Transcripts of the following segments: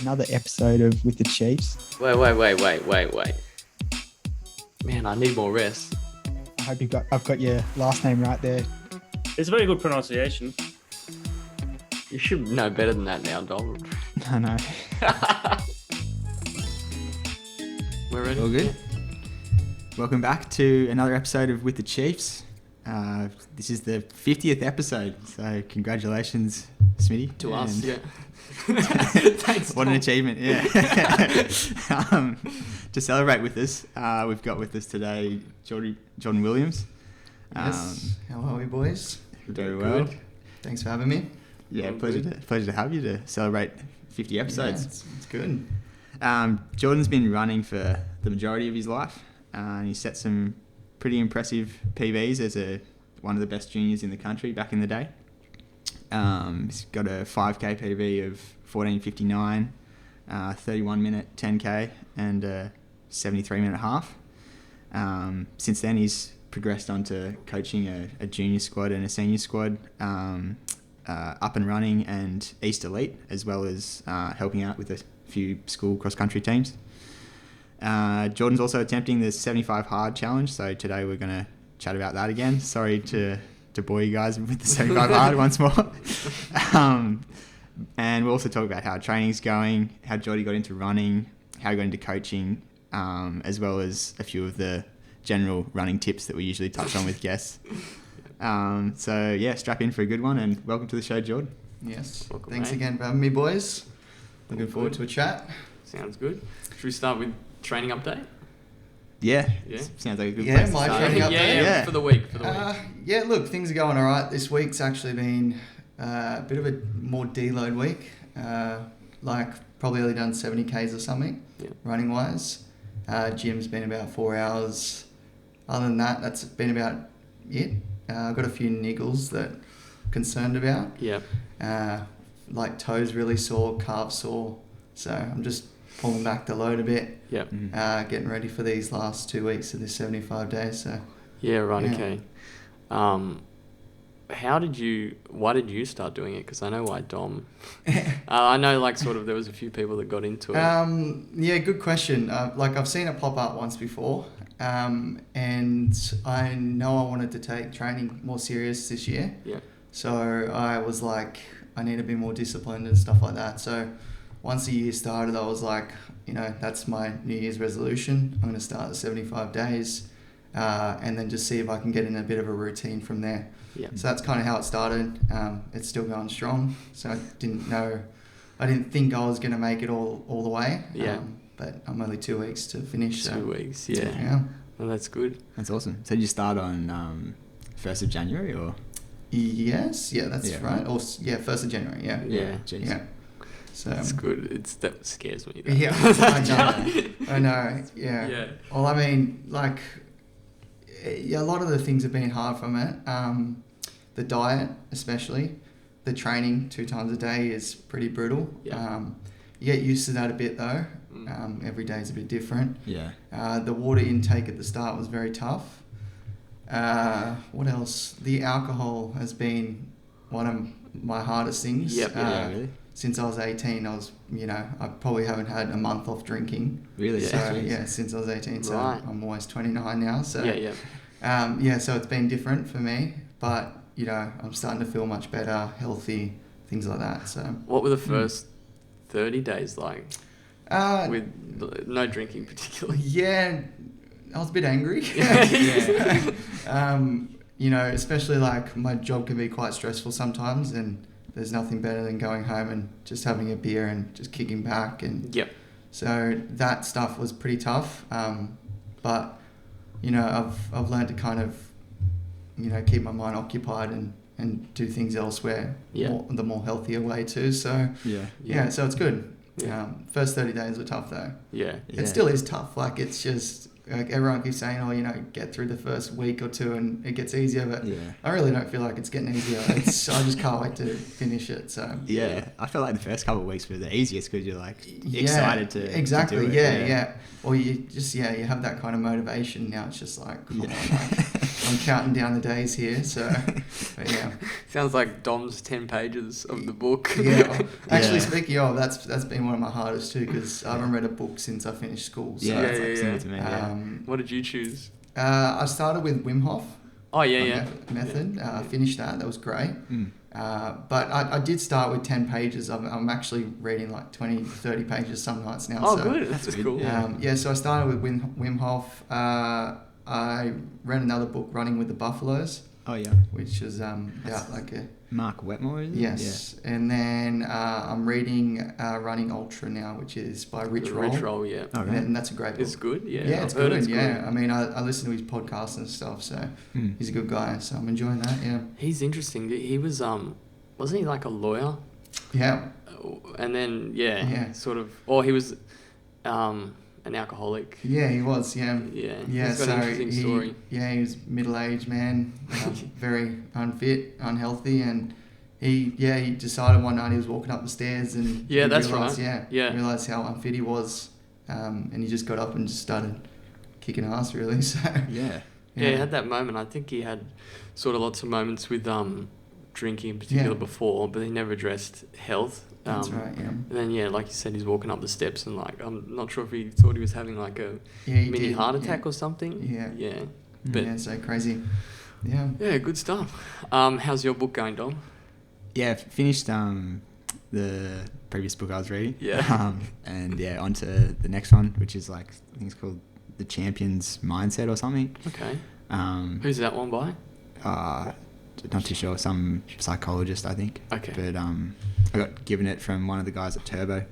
Another episode of With the Chiefs. Wait. Man, I need more rest. I hope I've got your last name right there. It's a very good pronunciation. You should know better than that now, Donald. I know. We're ready? All good. Welcome back to another episode of With the Chiefs. This is the 50th episode, so congratulations, Smitty. To us, yeah. Thanks, what an achievement, yeah. To celebrate with us, we've got with us today Jordan Williams. Yes. How are we, boys? Very well. Thanks for having me. Yeah, pleasure to have you to celebrate 50 episodes. Yeah, it's good. Jordan's been running for the majority of his life, and he set some pretty impressive PBs as one of the best juniors in the country back in the day. He's got a 5k PB of 14:59, 31-minute 10k, and a 73-minute half. Since then, he's progressed on to coaching a junior squad and a senior squad, up and running and East Elite, as well as helping out with a few school cross-country teams. Jordan's also attempting the 75 hard challenge, so today we're going to chat about that again. Sorry to bore you guys with the 75 hard once more. And we'll also talk about how training's going, how Jordy got into running, how he got into coaching, as well as a few of the general running tips that we usually touch on with guests. So yeah, strap in for a good one, and welcome to the show, Jordan. Yes. Welcome, Thanks mate. again for having me, boys. Looking forward to a chat. Sounds good. Should we start with training update? Yeah. Yeah. Sounds like a good Yeah, place to my start. training update. Yeah, for the week. Yeah, look, things are going all right. This week's actually been a bit of a more deload week. Probably only done 70 Ks or something, running wise. Gym's been about 4 hours. Other than that, that's been about it. I've got a few niggles that I'm concerned about. Yeah. Like toes really sore, calves sore. So I'm just pulling back the load a bit. Yeah. Getting ready for these last 2 weeks of this 75 days. So Yeah, right, Yeah. okay. Why did you start doing it? Because I know why Dom. I know there was a few people that got into it. Yeah, good question. I've seen it pop up once before, and I know I wanted to take training more serious this year. Yeah. So I was like, I need to be more disciplined and stuff like that. So once the year started, I was like, that's my New Year's resolution. I'm going to start the 75 days, and then just see if I can get in a bit of a routine from there. Yeah. So that's kind of how it started. It's still going strong. So I didn't think I was going to make it all the way. Yeah. But I'm only 2 weeks to finish. 2 weeks, yeah. Yeah. Well, that's good. That's awesome. So did you start on 1st of January or? Yes. Yeah, that's Yeah. right. Or 1st of January. Yeah. Yeah. Jeez. Yeah. So That's good. That scares me. Though. yeah, I know. Yeah. Yeah. Well, I mean, a lot of the things have been hard from it. The diet, especially, the training 2 times a day is pretty brutal. Yeah. You get used to that a bit though. Every day is a bit different. Yeah. The water intake at the start was very tough. What else? The alcohol has been one of my hardest things. Yep. Yeah, really? Since I was 18, I probably haven't had a month off drinking. Really? So Jeez. yeah, since I was 18, so Right. I'm almost 29 now. So Yeah. so it's been different for me, but I'm starting to feel much better, healthy, things like that. So What were the first 30 days like? uh, With no drinking particularly. yeah, I was a bit angry. Yeah. Especially my job can be quite stressful sometimes, and there's nothing better than going home and just having a beer and just kicking back. And Yep. so that stuff was pretty tough. But I've learned to kind of keep my mind occupied and do things elsewhere. Yeah. The more healthier way too. So Yeah. so it's good. Yeah. First 30 days were tough though. Yeah. Yeah. It still is tough. It's just everyone keeps saying, get through the first week or two and it gets easier. But Yeah. I really don't feel like it's getting easier. I just can't wait to finish it. So Yeah, I feel like the first couple of weeks were the easiest because you're Yeah, excited to exactly. to do it. Yeah. Or you just you have that kind of motivation. Now it's just like, come on, I'm counting down the days here. So, but yeah. Sounds like Dom's 10 pages of the book. Yeah. Actually, Yeah. speaking of, that's been one of my hardest too because I haven't read a book since I finished school. So, Yeah, it's like yeah. similar to me. Yeah. What did you choose? I started with Wim Hof. Oh, yeah. Method. Finished that. That was great. Mm. But I did start with 10 pages. I'm actually reading like 20, 30 pages some nights now. Oh, so, good. That's cool. So I started with Wim Hof. I read another book, Running with the Buffaloes, Oh yeah. which is about like a... Mark Wetmore, is it? Yes. And then I'm reading Running Ultra now, which is by Rich Roll. Rich Roll, yeah. Oh, right. And that's a great book. It's good, yeah. Yeah, it's I've heard good. it's Yeah, I mean, I listen to his podcast and stuff, so Mm. he's a good guy. So I'm enjoying that. Yeah, He's interesting. He was, wasn't he like a lawyer? yeah, And then, Yeah. sort of, or he was an alcoholic. yeah. He was. Yeah, Yeah. yeah. He's got So an interesting story. he was middle-aged man, very unfit, unhealthy, and he decided one night he was walking up the stairs and Yeah, he that's realized, right. Yeah, realized how unfit he was, and he just got up and just started kicking ass really. So Yeah. Yeah, he had that moment. I think he had sort of lots of moments with drinking in particular before, but he never addressed health. That's right. Yeah. And then, like you said, he's walking up the steps and, like, I'm not sure if he thought he was having, like, a He mini did, heart attack or something. Yeah. Yeah. But, Yeah, so crazy. Yeah. yeah, good stuff. How's your book going, Dom? Yeah, finished the previous book I was reading. Yeah. And yeah, on to the next one, which is like, I think it's called The Champion's Mindset or something. Okay. Who's Who's that one by? Not too sure, some psychologist, I think. Okay. But I got given it from one of the guys at Turbo.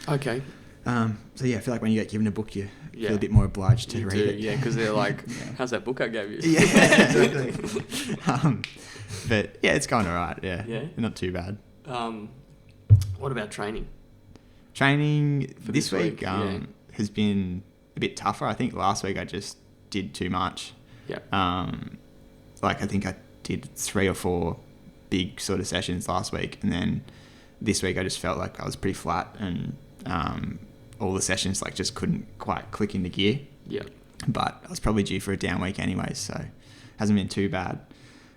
Okay. So yeah, I feel like when you get given a book, you Yeah. feel a bit more obliged to You read do, it. yeah, because they're like, Yeah. how's that book I gave you? Yeah, exactly. But yeah, it's going alright. Yeah. Yeah? Not too bad. What about training? Training For this this week week, yeah. has been a bit tougher. I think last week I just did too much. Yeah. Like I think I did 3 or 4 big sort of sessions last week, and then this week I just felt like I was pretty flat, and all the sessions like just couldn't quite click into gear. Yeah. But I was probably due for a down week anyway, so hasn't been too bad.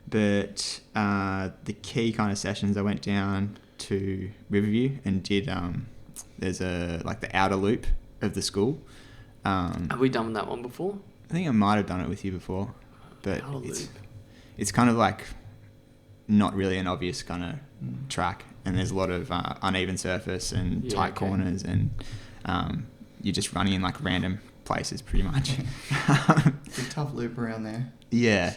But the key kind of sessions, I went down to Riverview and did there's a like the outer loop of the school. Have we done that one before? I think I might have done it with you before, but Outer loop. it's kind of like not really an obvious kind of track, and there's a lot of uneven surface and Yeah, tight okay. corners, and you're just running in like random places pretty much. It's a tough loop around there. Yeah.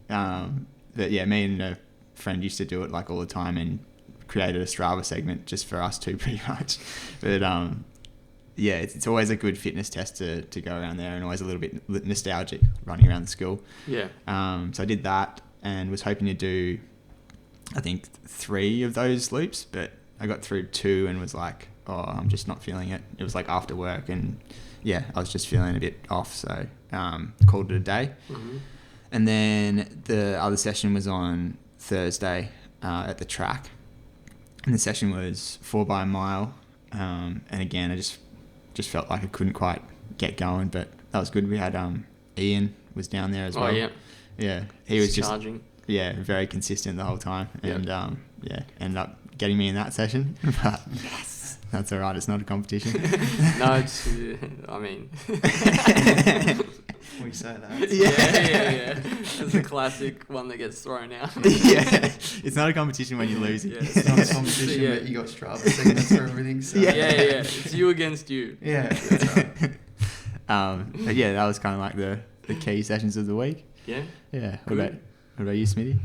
But yeah, me and a friend used to do it like all the time and created a Strava segment just for us two pretty much. But yeah, it's always a good fitness test to go around there, and always a little bit nostalgic running around the school. Yeah. So I did that and was hoping to do, I think, 3 of those loops, but I got through 2 and was like, oh, I'm just not feeling it. It was like after work, and yeah, I was just feeling a bit off, so called it a day. Mm-hmm. And then the other session was on Thursday at the track, and the session was 4 by a mile, and again, I just felt like I couldn't quite get going, but that was good. We had Ian was down there as well. Oh, yeah. Yeah, he was just charging. very consistent the whole time, and Yeah. ended up getting me in that session. But yes, that's all right. It's not a competition. No, it's, I mean, We say that. yeah. It's a classic one that gets thrown out. Yeah, it's not a competition when you're losing. Yeah. It's not a competition, Yeah. but you got Strava segments for everything. So. Yeah. It's you against you. Yeah, that's right. But yeah, that was kind of like the key sessions of the week. Yeah. Yeah. Good. What about you, Smitty?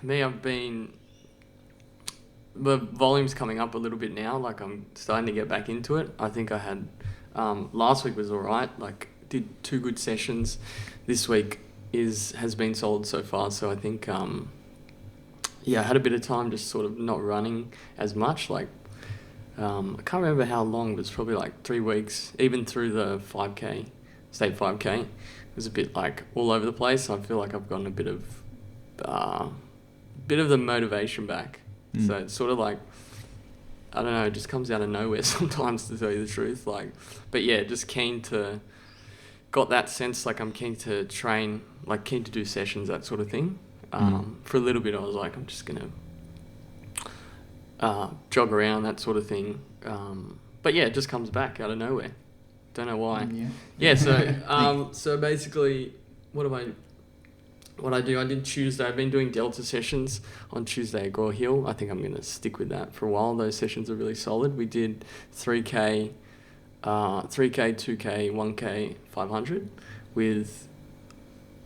Me, I've been. The volume's coming up a little bit now. Like I'm starting to get back into it. I think I had last week was all right. Like did 2 good sessions. This week has been solid so far. So I think I had a bit of time just sort of not running as much. Like I can't remember how long. But it's probably like 3 weeks. Even through the 5K, state 5K, it was a bit like all over the place. I feel like I've gotten a bit of the motivation back. So it's sort of like, I don't know, it just comes out of nowhere sometimes, to tell you the truth. Like, but yeah, just keen to got that sense like I'm keen to train, like keen to do sessions, that sort of thing. For a little bit I was like, I'm just gonna jog around, that sort of thing. But yeah, it just comes back out of nowhere. Don't know why. Yeah. So so basically, what I do, I did Tuesday. I've been doing Delta sessions on Tuesday at Gore Hill. I think I'm going to stick with that for a while. Those sessions are really solid. We did 3K, 2K, 1K, 500 with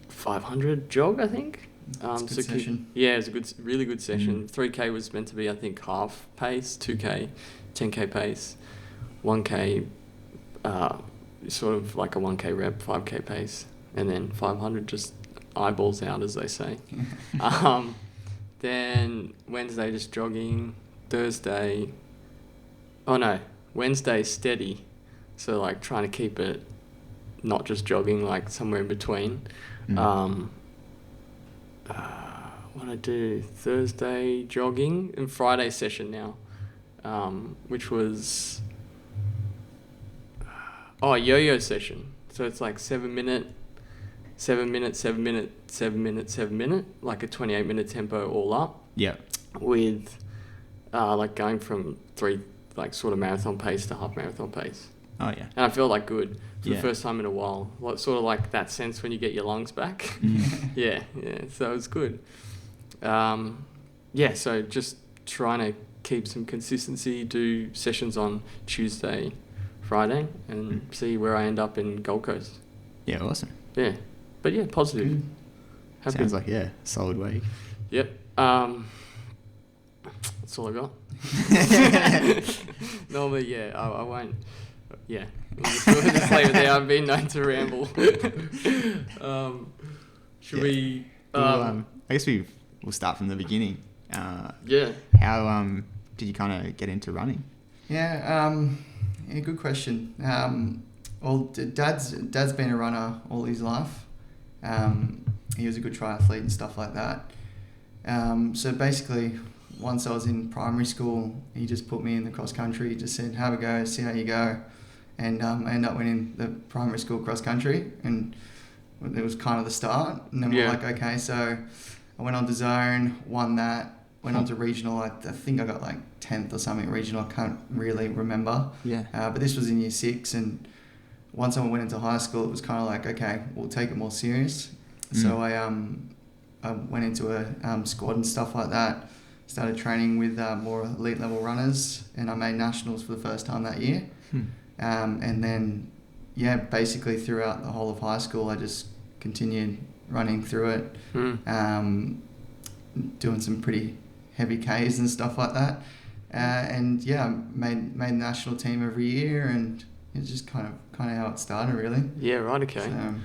500 jog, I think. It's a good session. Yeah, it was a really good session. 3K was meant to be, I think, half pace, 2K, 10K pace, 1K, sort of like a 1K rep, 5K pace, and then 500 just eyeballs out, as they say. Then Wednesday just jogging. Wednesday steady. So like trying to keep it not just jogging, like somewhere in between. What I do, Thursday jogging, and Friday session now, which was yo-yo session. So it's like 7 minute, like a 28-minute tempo all up. Yeah. With like going from 3 like sort of marathon pace to half marathon pace. Oh yeah. And I felt like good for Yeah. the first time in a while. Like, sort of like that sense when you get your lungs back. Yeah. So it was good. So just trying to keep some consistency, do sessions on Tuesday, Friday, and see where I end up in Gold Coast. Yeah, awesome. Yeah. But yeah, positive. Good. Happy. Sounds like, yeah, solid week. Yep. That's all I got. Normally, yeah, I won't. Yeah, we'll just leave it there. I've been known to ramble. Should we? I guess we'll start from the beginning. Yeah. How did you kind of get into running? Yeah, good question. Well, Dad's been a runner all his life. He was a good triathlete and stuff like that. So basically, once I was in primary school, he just put me in the cross country. He just said, have a go, see how you go. And I ended up winning the primary school cross country, and it was kind of the start. And then we're like, okay, so I went on to zone, won that, went on to regional. I think I got like 10th or something regional. I can't really remember. Yeah. But this was in year 6, and once I went into high school, it was kind of like, okay, we'll take it more serious. So I went into a squad and stuff like that. Started training with more elite level runners, and I made nationals for the first time that year. And then, basically throughout the whole of high school, I just continued running through it, doing some pretty heavy Ks and stuff like that. Made the national team every year, and it's just kind of how it started, really. Yeah, right, okay. So,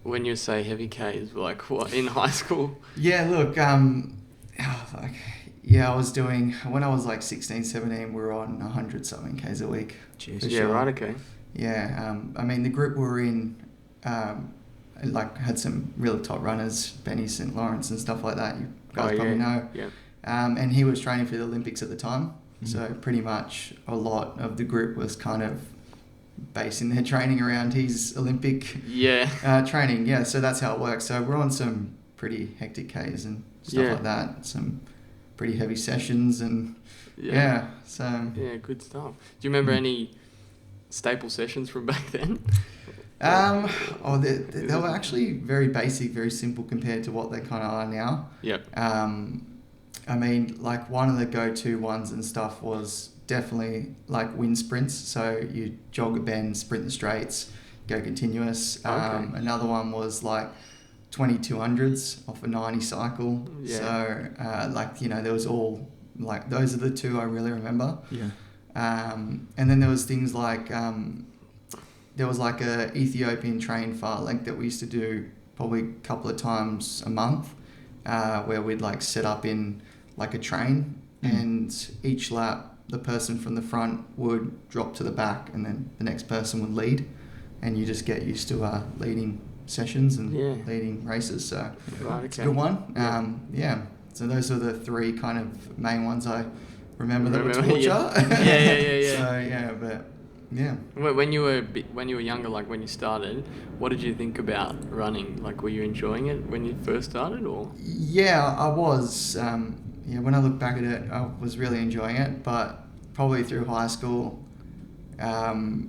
when you say heavy Ks, like what, in high school? Yeah, look, I was doing, when I was like 16, 17, we were on 100 something Ks a week. Jeez. Yeah, sure. right, okay. Yeah, the group we were in, had some really top runners, Benny St. Lawrence and stuff like that. You guys probably know. Yeah. And he was training for the Olympics at the time. So pretty much a lot of the group was kind of basing their training around his Olympic training. Yeah, so that's how it works. So we're on some pretty hectic Ks and stuff like that. Some pretty heavy sessions and Yeah, good stuff. Do you remember any staple sessions from back then? They were actually very basic, very simple compared to what they kind of are now. Yep. Like one of the go-to ones and stuff was definitely like wind sprints. So you jog a bend, sprint the straights, go continuous. Another one was like 2200s off a 90 cycle. Yeah. So there was all like, those are the two I really remember. Yeah. And then there was things like there was like a Ethiopian train far length that we used to do probably a couple of times a month, where we'd like set up in like a train, and each lap the person from the front would drop to the back, and then the next person would lead, and you just get used to leading sessions and leading races. So it's a good one. So those are the 3 kind of main ones I remember that were torture. Yeah. So but Yeah. When you were younger, like when you started, what did you think about running? Like, were you enjoying it when you first started, or? Yeah, I was. When I look back at it, I was really enjoying it, but probably through high school, like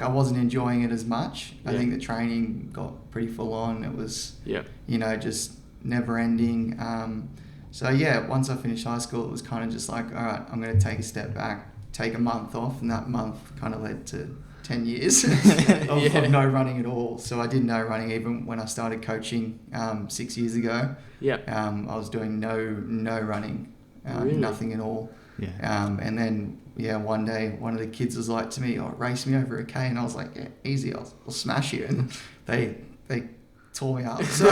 I wasn't enjoying it as much. I think the training got pretty full on. It was, just never ending. Once I finished high school, it was kind of just like, all right, I'm going to take a step back, take a month off, and that month kind of led to 10 years of no running at all. So I did no running even when I started coaching 6 years ago. I was doing no running, Really? nothing at all. And then one day one of the kids was like to me, race me over a K, and I was like, yeah, easy, I'll smash you. And they tore me up. So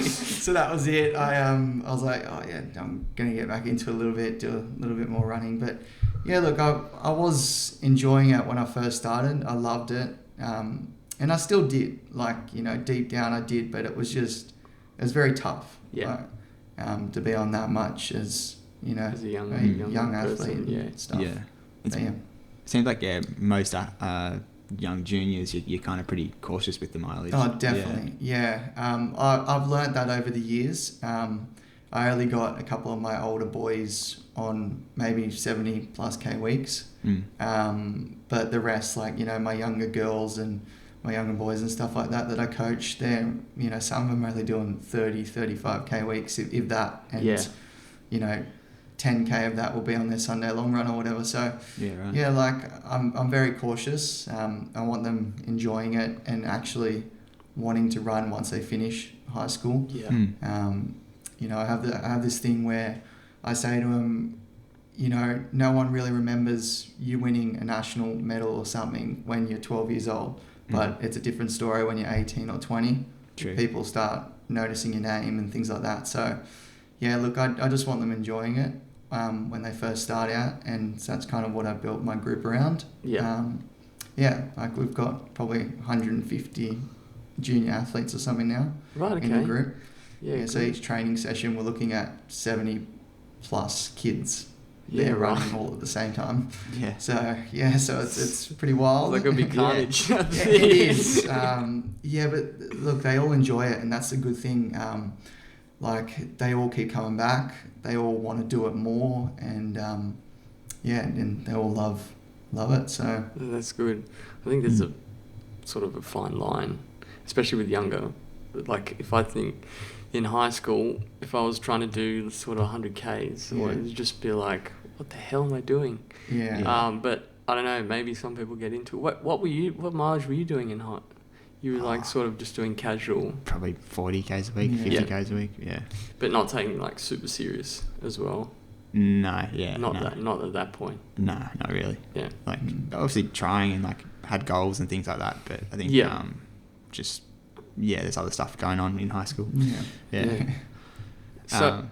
so that was it. I was like, I'm gonna get back into it a little bit, do a little bit more running. But yeah, look, I was enjoying it when I first started. I loved it, and I still did. Like, deep down I did, but it was very tough. To be on that much as as a young athlete person, and stuff. It seems like most young juniors, you're kind of pretty cautious with the mileage. Oh, definitely. I've learnt that over the years. I only got a couple of my older boys on maybe 70 plus K weeks. But the rest, like, my younger girls and my younger boys and stuff like that I coach, they're, some of them are only doing 30, 35 K weeks, if that. And, 10K of that will be on their Sunday long run or whatever. So I'm very cautious. I want them enjoying it and actually wanting to run once they finish high school. I have this thing where I say to them, no one really remembers you winning a national medal or something when you're 12 years old, but it's a different story when you're 18 or 20. True. People start noticing your name and things like that. So look, I just want them enjoying it when they first start out, and so that's kind of what I built my group around. Like we've got probably 150 junior athletes or something now in the group. So each training session we're looking at 70 plus kids running all at the same time. So it's pretty wild. It's like a big carnage. It is. But look, they all enjoy it, and that's a good thing. Like, they all keep coming back. They all want to do it more, and and they all love it. So that's good. I think there's a sort of a fine line, especially with younger. Like, if I think in high school, if I was trying to do sort of 100 Ks, it would just be like, what the hell am I doing? But I don't know. Maybe some people get into it. What mileage were you doing in high? You were like sort of just doing casual. Probably 40 Ks a week, 50 Ks a week, But not taking like super serious as well. No, Not at that point. No, not really. Yeah. Like, obviously trying and like had goals and things like that, but I think there's other stuff going on in high school. So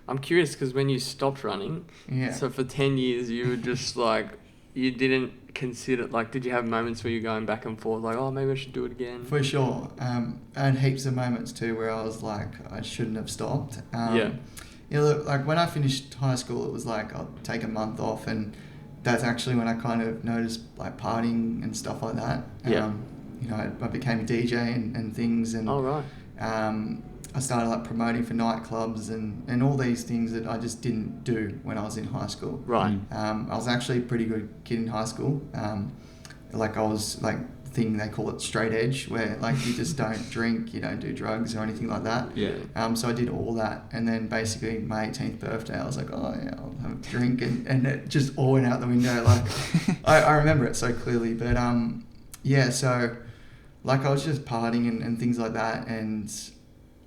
I'm curious because when you stopped running, so for 10 years you were just like, you didn't consider, like, did you have moments where you're going back and forth, like, oh, maybe I should do it again? For sure. I had heaps of moments too where I was like, I shouldn't have stopped. Look, like when I finished high school, it was like, I'll take a month off, and that's actually when I kind of noticed like partying and stuff like that. I became a DJ and things, and I started like promoting for nightclubs and all these things that I just didn't do when I was in high school. I was actually a pretty good kid in high school. Like I was like thing they call it straight edge, where like you just don't drink, you don't do drugs or anything like that. So I did all that, and then basically my 18th birthday I was like, oh yeah, I'll have a drink, and it just all went out the window. Like I remember it so clearly, but so like I was just partying and things like that, and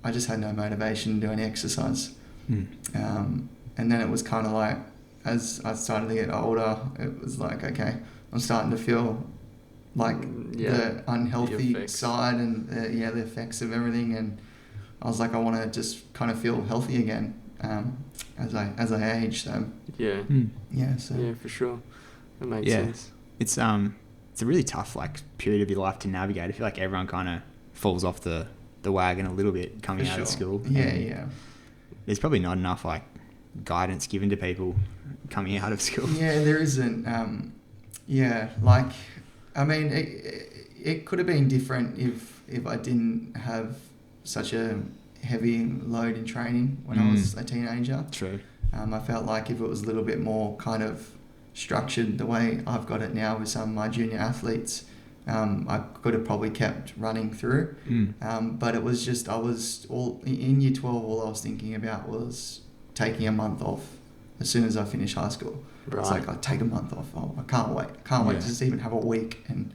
I just had no motivation to do any exercise. And then it was kind of like, as I started to get older, it was like, okay, I'm starting to feel like the unhealthy side and the effects of everything, and I was like, I want to just kind of feel healthy again as I age. So for sure, that makes sense. It's a really tough like period of your life to navigate. I feel like everyone kind of falls off the wagon a little bit coming out of school. There's probably not enough like guidance given to people coming out of school. Yeah, there isn't. Like, I mean, it could have been different if I didn't have such a heavy load in training when I was a teenager. True. I felt like if it was a little bit more kind of structured the way I've got it now with some of my junior athletes, I could have probably kept running through. But it was just, I was all in year 12, all I was thinking about was taking a month off as soon as I finished high school. Right. It's like, I'll take a month off. Oh, I can't wait. To just even have a week. And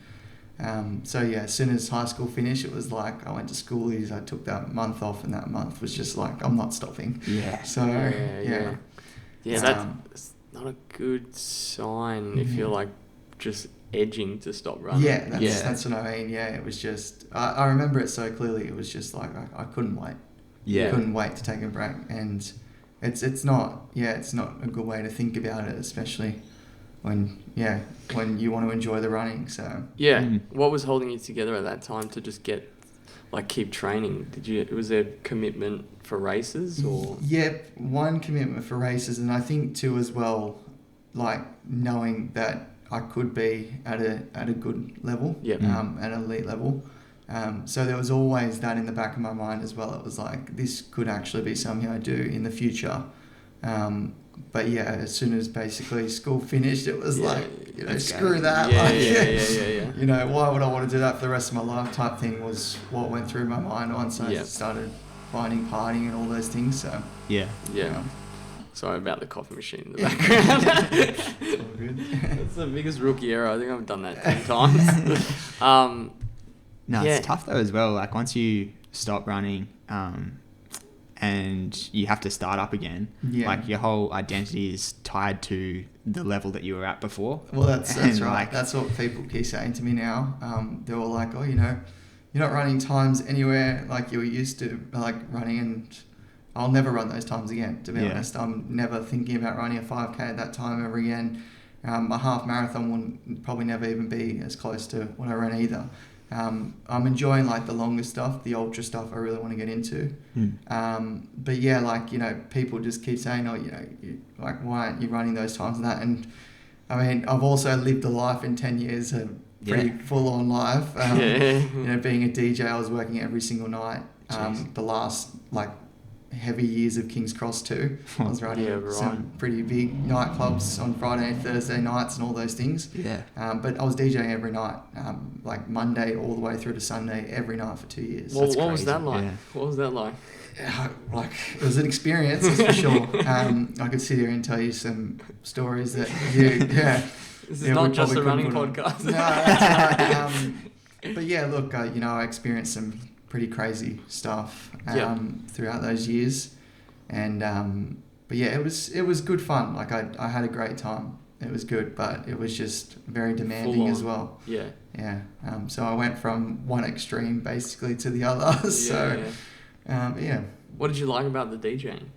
so yeah, as soon as high school finished, it was like I went to schoolies, I took that month off, and that month was just like, I'm not stopping. Yeah. So yeah. That's not a good sign if you're like just edging to stop running. Yeah, that's what I mean. Yeah, it was just, I remember it so clearly. It was just like, I couldn't wait. Yeah. I couldn't wait to take a break. And it's not a good way to think about it, especially when you want to enjoy the running. So Yeah. What was holding you together at that time to just keep training? Was there commitment for races or? Yeah, one, commitment for races, and I think two as well, like knowing that I could be at a good level, at an elite level. So there was always that in the back of my mind as well. It was like, this could actually be something I do in the future. But yeah, as soon as basically school finished, it was like, screw that. Yeah. Why would I want to do that for the rest of my life type thing was what went through my mind once I started finding partying and all those things. So Yeah. Sorry about the coffee machine in the background. It's all good. That's the biggest rookie error. I think I've done that 10 times. It's tough though as well. Like once you stop running, and you have to start up again, like your whole identity is tied to the level that you were at before. Well, that's right. Like, that's what people keep saying to me now. They're all like, oh, you're not running times anywhere like you were used to, like running, and I'll never run those times again, to be honest. I'm never thinking about running a 5K at that time ever again. A half marathon would probably never even be as close to what I ran either. I'm enjoying like the longer stuff, the ultra stuff I really want to get into. But yeah, like, people just keep saying, oh, like, why aren't you running those times and that? And I mean, I've also lived a life in 10 years, a pretty full on life. Being a DJ, I was working every single night. The last like heavy years of King's Cross too. I was running some pretty big nightclubs on Friday and Thursday nights and all those things. But I was DJing every night, like Monday all the way through to Sunday, every night for 2 years. Well, what was that like? What was that like? Like, it was an experience, that's for sure. I could sit here and tell you some stories that This is not just a running podcast. No, that's right. But yeah, look, I experienced some pretty crazy stuff throughout those years, and but yeah, it was good fun. Like I had a great time. It was good, but it was just very demanding as well. So I went from one extreme basically to the other. What did you like about the DJing?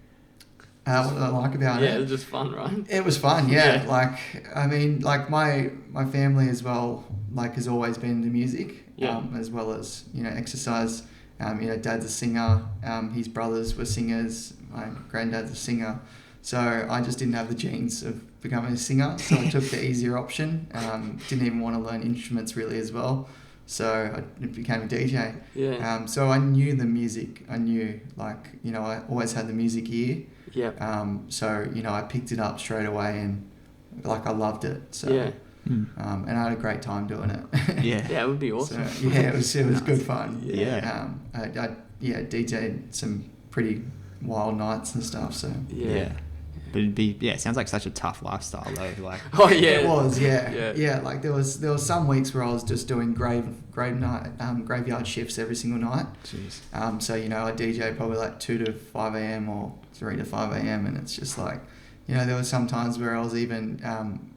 What did I like about it? Yeah, it was just fun, right? It was fun, yeah. Like, I mean, like my family as well, like, has always been into music, as well as, exercise. Dad's a singer, his brothers were singers, my granddad's a singer. So I just didn't have the genes of becoming a singer, so I took the easier option. Didn't even want to learn instruments really as well. So I became a DJ. So I knew the music. I knew, like, I always had the music ear. So, I picked it up straight away and, like, I loved it. So, and I had a great time doing it. It would be awesome. So, it was good fun. I DJ'd some pretty wild nights and stuff. So But it'd be it sounds like such a tough lifestyle though. Like it was like there was some weeks where I was just doing graveyard shifts every single night. Jeez. So I DJ probably like 2 to 5 a.m. or 3 to 5 a.m. and it's just like there was some times where I was even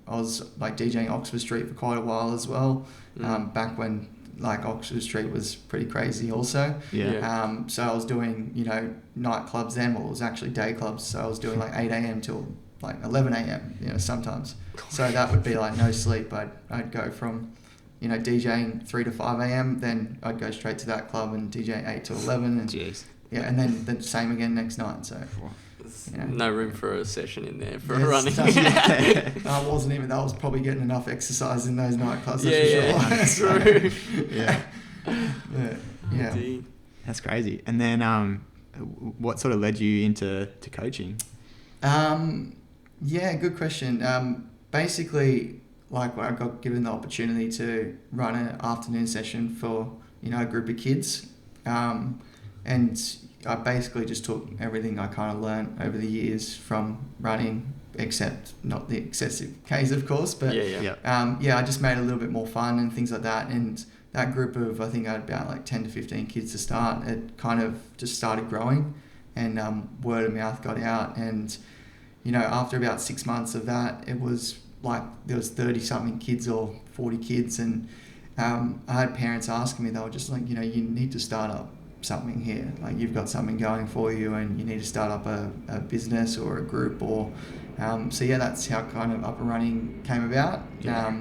I was like DJing Oxford Street for quite a while as well. Back when like Oxford Street was pretty crazy also. So I was doing, nightclubs then, well, it was actually day clubs. So I was doing like 8 a.m. till like 11 a.m., sometimes. So that would be like no sleep. I'd go from, DJing 3 to 5 a.m. Then I'd go straight to that club and DJ 8 to 11. And Jeez. and then the same again next night. So there's Yeah. no room for a session in there for Yes, running. I wasn't even. I was probably getting enough exercise in those nightclubs. Yeah, That's for sure. true. Yeah. Yeah. Indeed. That's crazy. And then, what sort of led you into coaching? Yeah, good question. Basically, like I got given the opportunity to run an afternoon session for a group of kids, and I basically just took everything I kind of learned over the years from running, except not the excessive Ks, of course, but Yeah. I just made it a little bit more fun and things like that. And that group of, I think I had about like 10 to 15 kids to start, it kind of just started growing, and word of mouth got out. And, after about 6 months of that, it was like there was 30 something kids or 40 kids. And I had parents asking me, they were just like, you need to start up something here. Like, you've got something going for you and you need to start up a business or a group or... that's how kind of Up and Running came about. Yeah.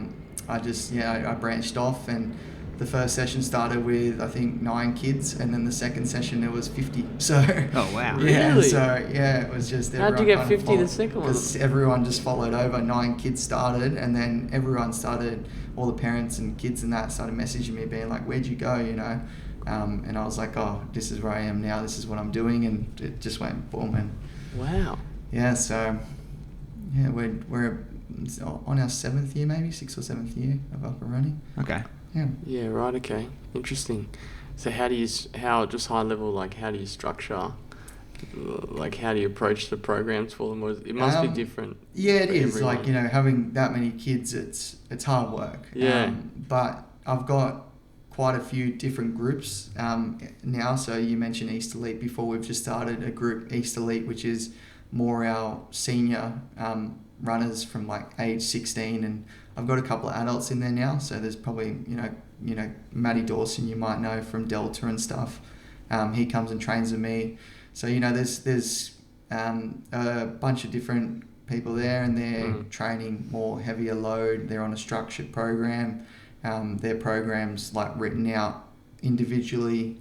I branched off, and the first session started with, I think, 9 kids, and then the second session there was 50. So Oh, wow. yeah, Really? so it was just How'd you get 50 the second one? Because everyone just followed over. 9 kids started, and then everyone started, all the parents and kids and that started messaging me, being like, "Where'd you go?" And I was like, "Oh, this is where I am now. This is what I'm doing," and it just went boom. And Wow. yeah, so yeah, we're on our 7th year, maybe 6th or 7th year of Up and Running. Okay. Yeah. Yeah, right, okay. Interesting. So just high level, like how do you structure, like how do you approach the programs for them? Or it must be different. Yeah, it for is. everyone. Like, having that many kids, it's hard work. Yeah. But I've got quite a few different groups now. So you mentioned East Elite before. We've just started a group, East Elite, which is more our senior runners from like age 16, and I've got a couple of adults in there now. So there's probably Matty Dawson, you might know from Delta and stuff. He comes and trains with me. So there's a bunch of different people there, and they're training more heavier load. They're on a structured program. Their programs like written out individually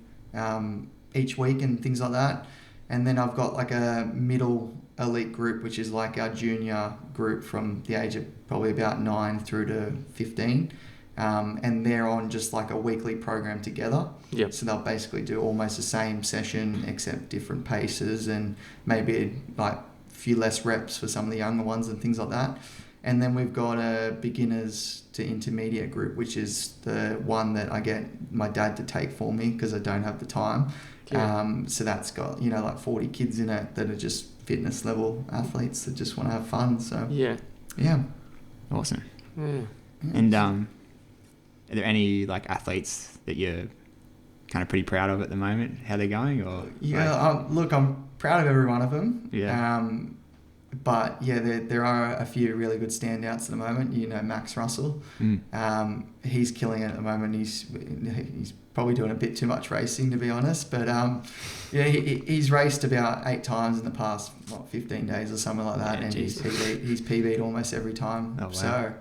each week and things like that. And then I've got like a middle elite group, which is like our junior group from the age of probably about 9 through to 15. And they're on just like a weekly program together. Yep. So they'll basically do almost the same session except different paces and maybe like a few less reps for some of the younger ones and things like that. And then we've got a beginners to intermediate group, which is the one that I get my dad to take for me because I don't have the time. Yeah. So that's got, like 40 kids in it that are just fitness level athletes that just want to have fun. So Yeah. yeah. Awesome. Yeah. And are there any like athletes that you're kind of pretty proud of at the moment? How they're going, or Yeah, look, I'm proud of every one of them. Yeah. But yeah, there are a few really good standouts at the moment. Max Russell. He's killing it at the moment. He's probably doing a bit too much racing, to be honest. But he's raced about 8 times in the past 15 days or something like that, Yeah, and geez. he's PB'd almost every time. Oh, wow. So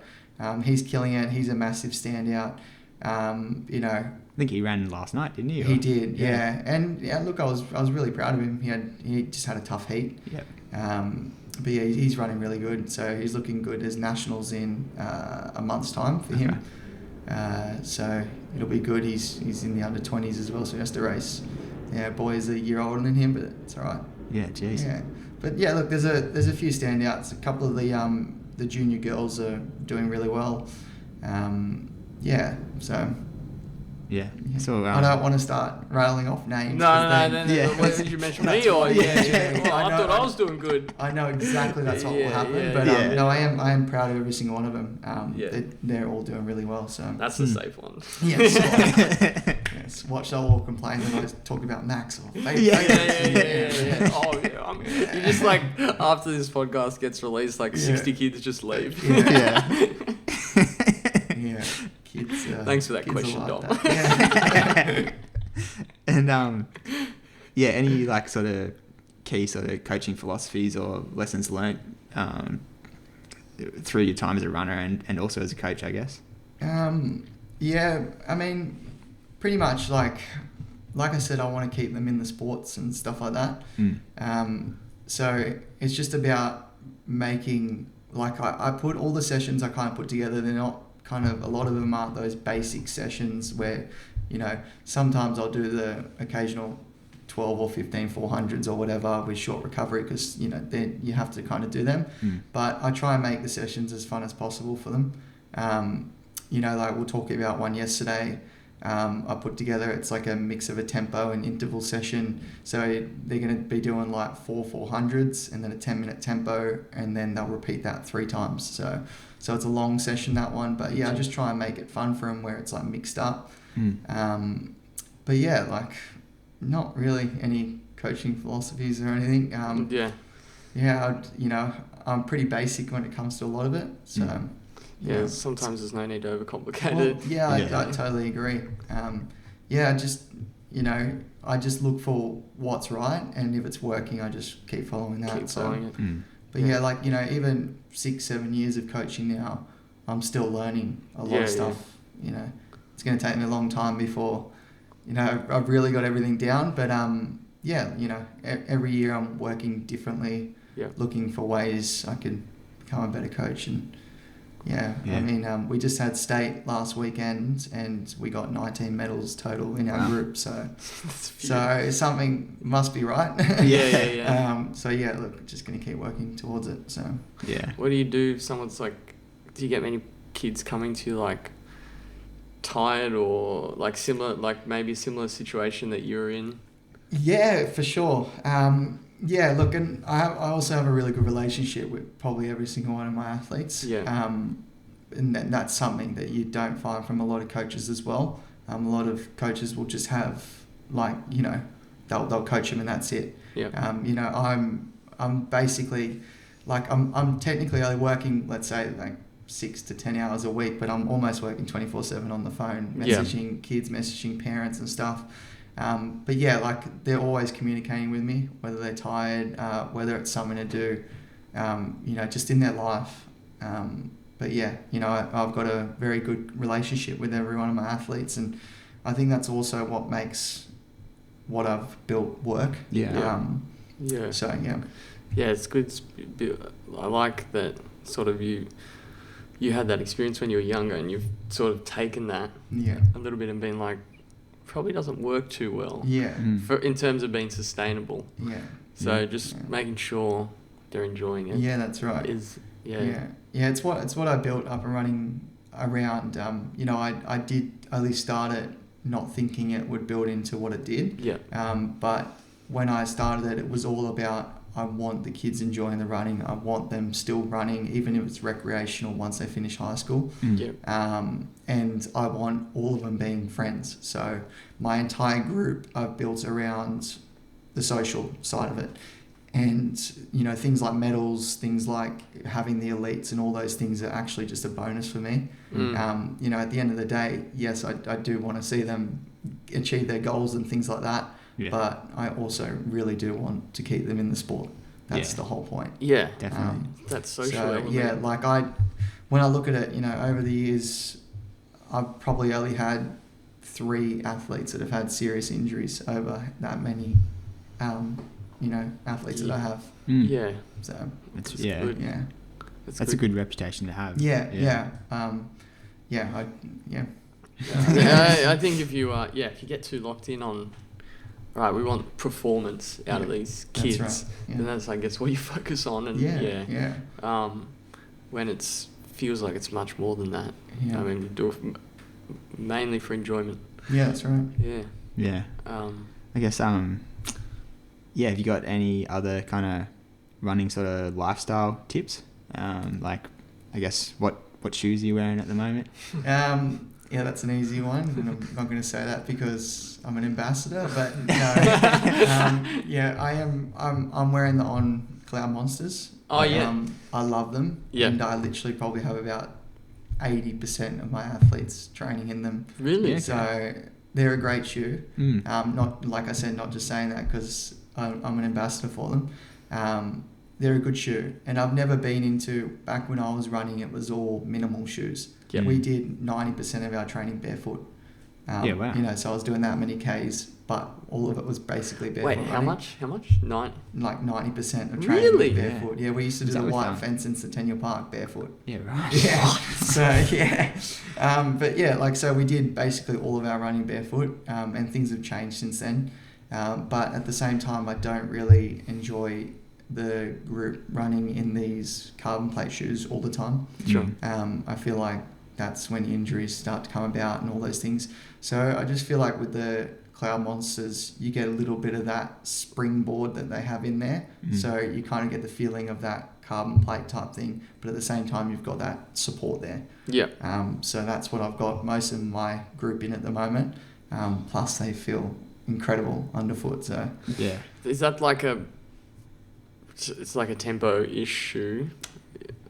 he's killing it. He's a massive standout. I think he ran last night, didn't he? He did, yeah. And yeah, look, I was really proud of him. He just had a tough heat. Yep. But yeah, he's running really good. So he's looking good. There's nationals in a month's time for him. So it'll be good. He's in the under 20s as well, so he has to race. Yeah, boys a year older than him, but it's all right. Yeah, jeez. Yeah, but yeah, look, there's a few standouts. A couple of the junior girls are doing really well. So. Yeah. So I don't want to start rattling off names. No. yeah. What did you mention That's me or? fine. Yeah. Well, I I know. thought I was doing good. I know exactly that's what will happen, Yeah, but yeah. no, I am proud of every single one of them. Yeah. They're all doing really well. So That's the safe one. yes, yes. Watch, they'll all complain when I talk about Max or Yeah. Oh yeah. You just like after this podcast gets released, like 60 kids just leave. Yeah. Yeah. Kids. Thanks for that kids are question, like Dom. that. Yeah. And any like sort of key sort of coaching philosophies or lessons learnt through your time as a runner and also as a coach, I guess? Yeah, I mean, pretty much like I said, I want to keep them in the sports and stuff like that. so it's just about making, like I put all the sessions I kind of put together, they're not kind of, a lot of them aren't those basic sessions where, you know, sometimes I'll do the occasional 12 or 15 400s or whatever with short recovery because, you know, then you have to kind of do them. But I try and make the sessions as fun as possible for them. You know, like we'll talk about one yesterday. I put together, it's like a mix of a tempo and interval session. So they're going to be doing like 400s and then a 10-minute tempo, and then they'll repeat that 3 times. So it's a long session, that one. But yeah, I just try and make it fun for them where it's like mixed up. But yeah, like not really any coaching philosophies or anything. You know, I'm pretty basic when it comes to a lot of it. So yeah, sometimes there's no need to overcomplicate well, it. Yeah, I totally agree. Just, you know, I just look for what's right, and if it's working, I just keep following that. Keep following it. But yeah, like, you know, even 6-7 years of coaching now, I'm still learning a lot of stuff. You know, it's going to take me a long time before, you know, I've really got everything down. But you know, every year I'm working differently, looking for ways I can become a better coach. And I mean, we just had state last weekend and we got 19 medals total in our group. So something must be right. So yeah, look, just going to keep working towards it. So yeah. What do you do if someone's like, do you get many kids coming to you like tired or like similar, like maybe a similar situation that you're in? Yeah, for sure. Look, and I also have a really good relationship with probably every single one of my athletes. And that's something that you don't find from a lot of coaches as well. A lot of coaches will just have, like, you know, they'll coach them and that's it. You know, I'm basically, like, I'm technically only working, let's say, like 6 to 10 hours a week, but I'm almost working 24/7 on the phone, messaging kids, messaging parents and stuff. But yeah, like, they're always communicating with me, whether they're tired, whether it's something to do, you know, just in their life. But yeah, you know, I've got a very good relationship with every one of my athletes, and I think that's also what makes what I've built work. So yeah, it's good. I like that sort of you had that experience when you were younger, and you've sort of taken that a little bit and been like, probably doesn't work too well for in terms of being sustainable. So just making sure they're enjoying it. That's right. It's what I built up and running around. You know, I did only start it not thinking it would build into what it did. But when I started it was all about, I want the kids enjoying the running. I want them still running, even if it's recreational once they finish high school. And I want all of them being friends. So my entire group I've built around the social side of it. And, you know, things like medals, things like having the elites and all those things are actually just a bonus for me. You know, at the end of the day, yes, I do want to see them achieve their goals and things like that. But I also really do want to keep them in the sport. That's the whole point. Definitely. That's social element. Like when I look at it, you know, over the years, I've probably only had 3 athletes that have had serious injuries over that many, you know, athletes that I have. So that's good. That's a good reputation to have. I think if you get too locked in on, right, we want performance out of these kids, that's right. then that's, I guess, what you focus on. And when it feels like it's much more than that. I mean, you do it mainly for enjoyment. That's right. I guess have you got any other kind of running sort of lifestyle tips? Like, I guess what shoes are you wearing at the moment? That's an easy one, and I'm not going to say that because I'm an ambassador, but no. I am. I'm wearing the On Cloud Monsters. I love them. And I literally probably have about 80% of my athletes training in them. Really? So they're a great shoe. Not, like I said, not just saying that because I'm an ambassador for them. They're a good shoe, and I've never been into, back when I was running, it was all minimal shoes. We did 90% of our training barefoot. Yeah, wow. You know, so I was doing that many Ks, but all of it was basically barefoot Wait, how running. much? How much? 9. Like 90% of training Really? was barefoot. Yeah, we used to Is do that the what white fun? fence in Centennial Park barefoot. Yeah, right. Yeah. So yeah, but yeah, like so we did basically all of our running barefoot, and things have changed since then. But at the same time, I don't really enjoy the group running in these carbon plate shoes all the time. Sure. I feel like that's when injuries start to come about and all those things. So I just feel like with the Cloud Monsters, you get a little bit of that springboard that they have in there. So you kind of get the feeling of that carbon plate type thing, but at the same time, you've got that support there. Yeah. So that's what I've got most of my group in at the moment. Plus, they feel incredible underfoot. So Yeah. Is that like a? It's like a tempo-ish shoe.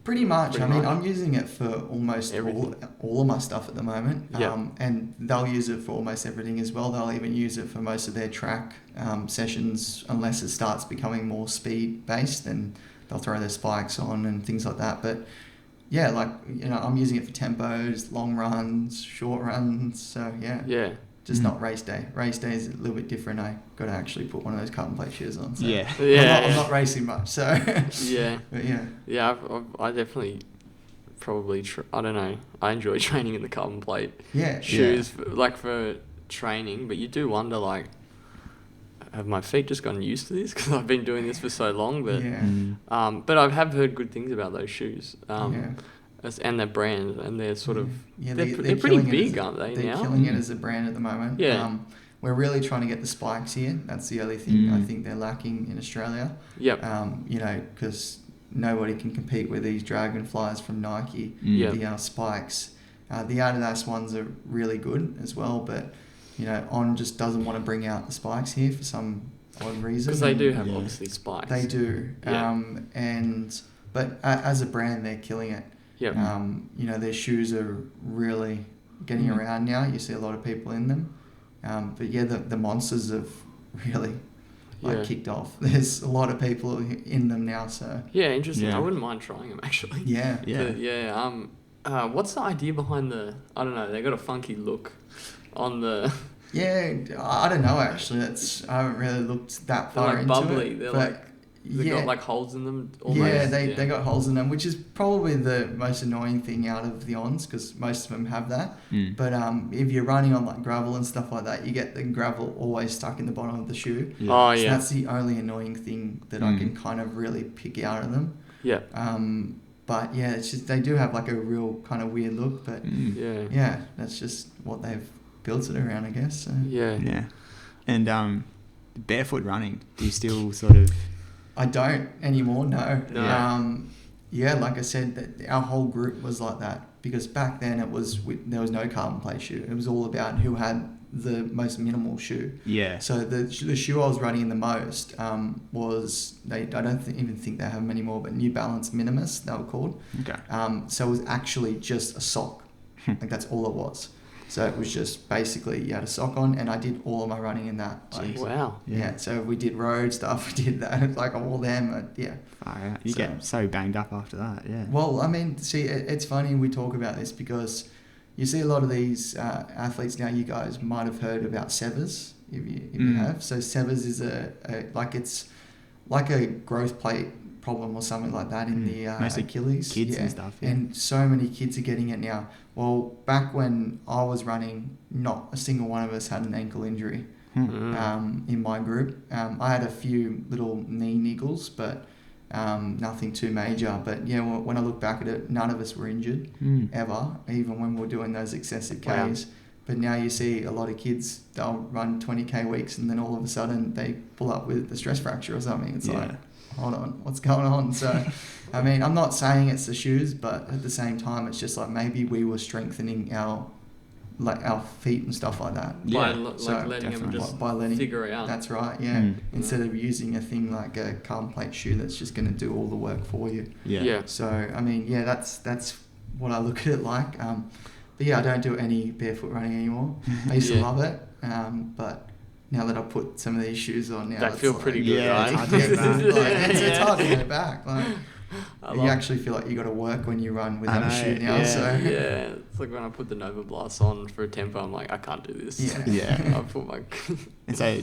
pretty much. Pretty I mean, much. I'm using it for almost Everything. all of my stuff at the moment. Yeah. And they'll use it for almost everything as well. They'll even use it for most of their track sessions, unless it starts becoming more speed based, and they'll throw their spikes on and things like that. But yeah, like, you know, I'm using it for tempos, long runs, short runs. So yeah, Yeah. just not race day. Race day is a little bit different. I got to actually put one of those carbon plate shoes on. So Yeah. Yeah. I'm not racing much. So Yeah. but yeah. Yeah. I definitely probably. I don't know. I enjoy training in the carbon plate Yeah. shoes, like for training. But you do wonder, like, have my feet just gotten used to this because I've been doing this for so long? But Yeah. but I have heard good things about those shoes. Yeah. And their brand, and they're sort of Yeah, they're pretty killing it big, as aren't they? They're Now killing it as a brand at the moment. Yeah. We're really trying to get the spikes here. That's the only thing I think they're lacking in Australia. Yep. You know, because nobody can compete with these Dragonflies from Nike. Yeah. The spikes. The Adidas ones are really good as well, but you know, On just doesn't want to bring out the spikes here for some odd reason. Because they do And have obviously spikes. They do. Yeah. But as a brand, they're killing it. Yep. You know, their shoes are really getting around now. You see a lot of people in them. But yeah, the monsters have really Yeah. kicked off. There's a lot of people in them now. So Yeah, interesting. Yeah. I wouldn't mind trying them actually. yeah, Yeah. But yeah. What's the idea behind the? I don't know. They got a funky look on the. yeah. I don't know actually. I haven't really looked that They're far like into bubbly. it. They're but like. They yeah. got like holes in them. Almost. Yeah, they got holes in them, which is probably the most annoying thing out of the Ons, because most of them have that. But if you're running on like gravel and stuff like that, you get the gravel always stuck in the bottom of the shoe. Yeah. Oh So yeah. that's the only annoying thing that I can kind of really pick out of them. Yeah. But yeah, it's just they do have like a real kind of weird look, but Yeah. yeah, that's just what they've built it around, I guess. So. Yeah. Yeah. And barefoot running, do you still sort of... I don't anymore, no. No. Yeah, like I said, that our whole group was like that, because back then there was no carbon plate shoe. It was all about who had the most minimal shoe. Yeah. So the shoe I was running the most was I don't even think they have them anymore, but New Balance Minimus, they were called. Okay. So it was actually just a sock, like that's all it was. So it was just basically you had a sock on, and I did all of my running in that. Like, Wow. yeah. So we did road stuff, we did that, like all them. Yeah. Far out. You So- get so banged up after that, yeah. Well, I mean, see, it's funny we talk about this because you see a lot of these athletes now. You guys might have heard about severs, if you have. So severs is it's like a growth plate problem or something like that in the Mostly Achilles. kids and stuff, yeah. And so many kids are getting it now. Well, back when I was running, not a single one of us had an ankle injury in my group. I had a few little knee niggles, but nothing too major. But yeah, when I look back at it, none of us were injured ever, even when we were doing those excessive Ks. Wow. But now you see a lot of kids, they'll run 20K weeks and then all of a sudden they pull up with a stress fracture or something. It's like, hold on, what's going on? So, I mean, I'm not saying it's the shoes, but at the same time, it's just like maybe we were strengthening our feet and stuff like that. By Yeah. letting them definitely. just By letting- figure it out. That's right, yeah. Instead of using a thing like a carbon plate shoe that's just going to do all the work for you. Yeah. So, I mean, yeah, that's what I look at it like. But yeah, I don't do any barefoot running anymore. I used to Yeah. love it, but now that I've put some of these shoes on now, That it's feel like, pretty good, Yeah, right? it's hard to go back. it's hard to go back. Like, You actually feel like you got to work when you run without a shoe now. Yeah, So yeah. It's like when I put the Nova Blast on for a tempo, I'm like, I can't do this. Yeah. Yeah. I put my... And so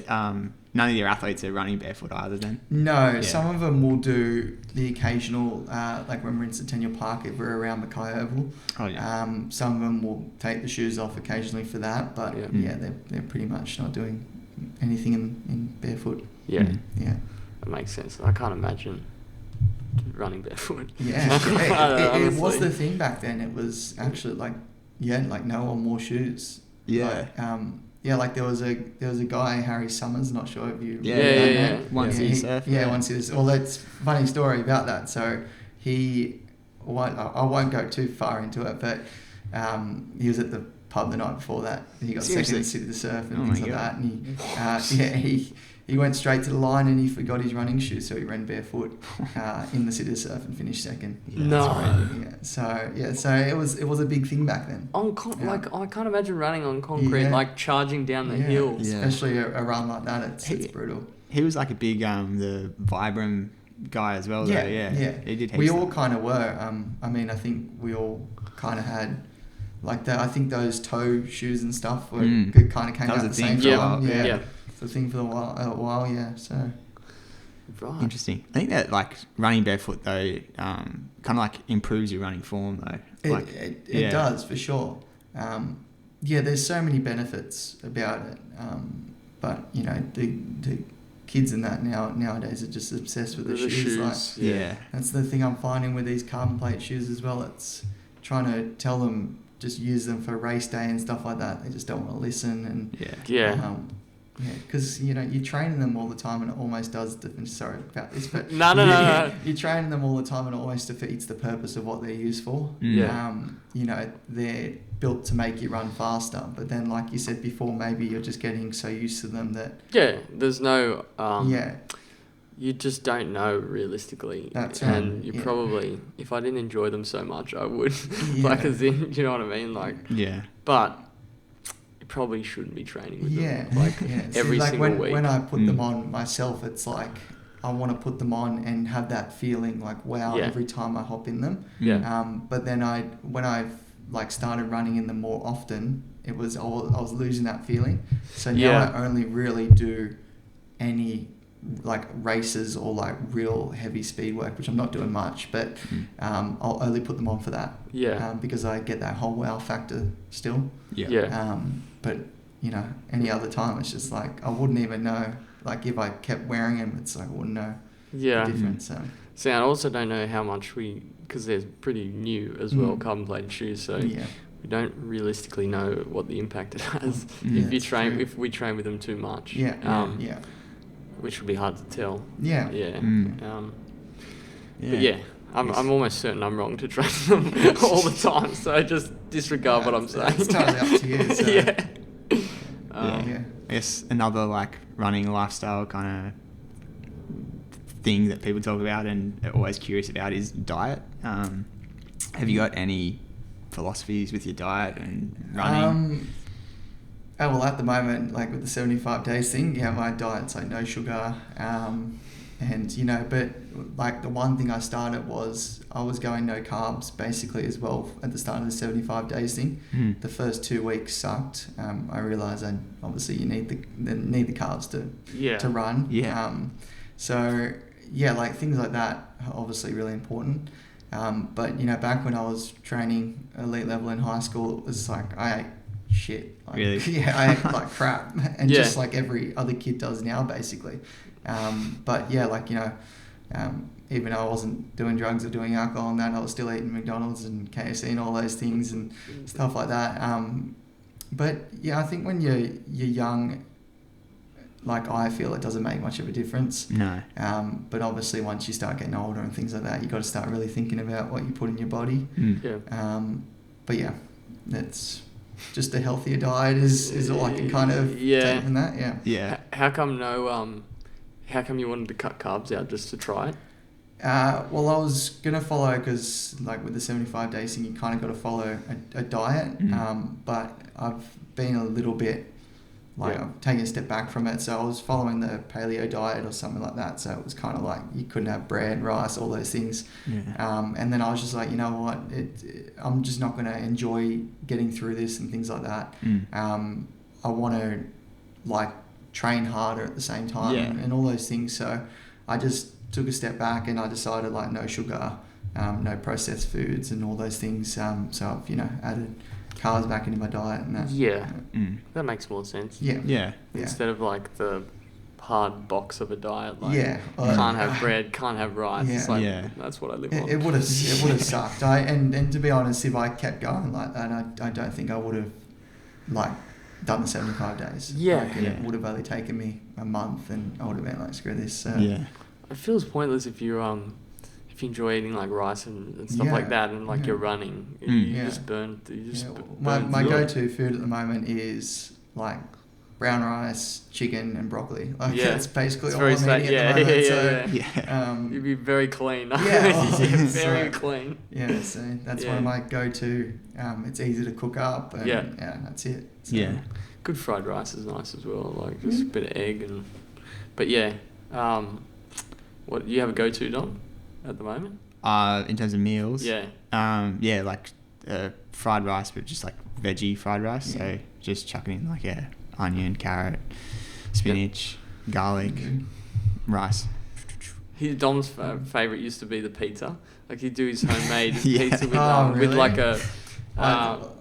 none of your athletes are running barefoot either then? No, Yeah. some of them will do the occasional, like when we're in Centennial Park, if we're around Mackay Oval. Oh, yeah. Some of them will take the shoes off occasionally for that, but Yeah. they're pretty much not doing anything in barefoot. Yeah, Mm. Yeah. that makes sense. I can't imagine running barefoot. Yeah, it was Honestly. the thing back then. It was actually like no or more shoes. Yeah. Like, like there was a guy, Harry Summers. Not sure if you Yeah, remember that yeah. name. Once he, he surfed. Yeah, once he was. Well, that's a funny story about that. So I won't go too far into it, but he was at the pub the night before that. He got Seriously? second in City to Surf and Oh things my like God. that. And he went straight to the line and he forgot his running shoes, so he ran barefoot in the City to Surf and finished second. No. So it was a big thing back then. Like, I can't imagine running on concrete, Yeah. like charging down the hill. Yeah. Especially a run like that. It's brutal. He was like a big the Vibram guy as well. Yeah, though. yeah. He did. We heaps all of- kind of were. I mean, I think we all kind of had like that. I think those toe shoes and stuff were kind of came That was out a the thing same for a time. while, Yeah, yeah. it's a thing for a while. Yeah, so Right. Interesting. I think that like running barefoot though, kind of like improves your running form though. Like, it does for sure. There's so many benefits about it. But you know, the kids and that nowadays are just obsessed with the shoes. Like, yeah. that's the thing I'm finding with these carbon plate shoes as well. It's trying to tell them just use them for race day and stuff like that. They just don't want to listen and Yeah. because you know you're training them all the time and it almost does. Sorry about this, but No. you're training them all the time and it almost defeats the purpose of what they're used for. Yeah. You know, they're built to make you run faster, but then like you said before, maybe you're just getting so used to them that Yeah, there's no... yeah. You just don't know realistically. That's right, And you yeah. probably... If I didn't enjoy them so much, I would. Yeah. Like, as in, you know what I mean? Like, Yeah. but you probably shouldn't be training with them. Like, See, every like single week. when I put them on myself, it's like I want to put them on and have that feeling like wow Yeah. every time I hop in them. Yeah. But then when I've like started running in them more often, I was losing that feeling. So now Yeah. I only really do any like races or like real heavy speed work, which I'm not doing much, but I'll only put them on for that. Yeah. Because I get that whole wow factor still. Yeah. But you know, any other time it's just like I wouldn't even know. Like if I kept wearing them, it's like I wouldn't know Yeah. the difference. So See, I also don't know how much because they're pretty new as well, carbon plated shoes, so yeah, we don't realistically know what the impact it has Yeah, if that's true. if we train with them too much. yeah, yeah, Which would be hard to tell. yeah. Yeah. Mm. But yeah, I'm almost certain I'm wrong to train them all the time, so just disregard what I'm saying. It's totally up to you. So. Yeah. Yeah. I guess another like running lifestyle kind of thing that people talk about and are always curious about is diet. Have you got any philosophies with your diet and running? At the moment, like with the 75 days thing, yeah, my diet's like no sugar, and you know, but like the one thing I started was I was going no carbs basically as well at the start of the 75 days thing. The first 2 weeks sucked. I realised obviously you need the carbs to run. Yeah. So yeah, like things like that are obviously really important. But you know, back when I was training elite level in high school, it was like I ate shit. Like, Really? Yeah, I ate like crap, and Yeah. just like every other kid does now, basically. But yeah, like you know, even though I wasn't doing drugs or doing alcohol and that, I was still eating McDonald's and KFC and all those things and stuff like that. But yeah, I think when you're young, like I feel it doesn't make much of a difference. No. But obviously once you start getting older and things like that, you got to start really thinking about what you put in your body. Yeah. But yeah, that's just a healthier diet is all I can kind of take from that. Yeah. Yeah. How come how come you wanted to cut carbs out just to try it? Well, I was gonna follow because like with the 75 days thing, you kind of got to follow a diet. But I've been a little bit like Yeah. I'm taking a step back from it. So I was following the paleo diet or something like that. So it was kind of like you couldn't have bread, rice, all those things. Yeah. And then I was just like, you know what, I'm just not going to enjoy getting through this and things like that. I want to like train harder at the same time and all those things. So I just took a step back and I decided like no sugar, no processed foods and all those things. So I've, added carbs back into my diet and that. Yeah. That makes more sense. Yeah. Yeah. Instead of like the hard box of a diet, like Yeah. can't have bread, can't have rice. It's like that's what I live on. It would have sucked. And to be honest, if I kept going like that, I don't think I would have like done the 75 days. Yeah. Like, it would have only taken me a month, and I would have been like, screw this. So. Yeah. It feels pointless if you enjoy eating like rice and stuff like that, and like you're running, you just burn. My go-to food at the moment is like brown rice, chicken, and broccoli. Like that's basically all I'm eating at the moment. You'd be very clean. Very clean. Yeah, so that's one of my go-to. It's easy to cook up, and that's it. So. Good fried rice is nice as well, like just a bit of egg but what you have a go-to, Dom, at the moment? In terms of meals, Yeah. like fried rice, but just like veggie fried rice. Yeah. So just chucking in like onion, carrot, spinach, garlic, rice. Dom's favorite used to be the pizza. Like he'd do his homemade Yeah. pizza with Really? with like a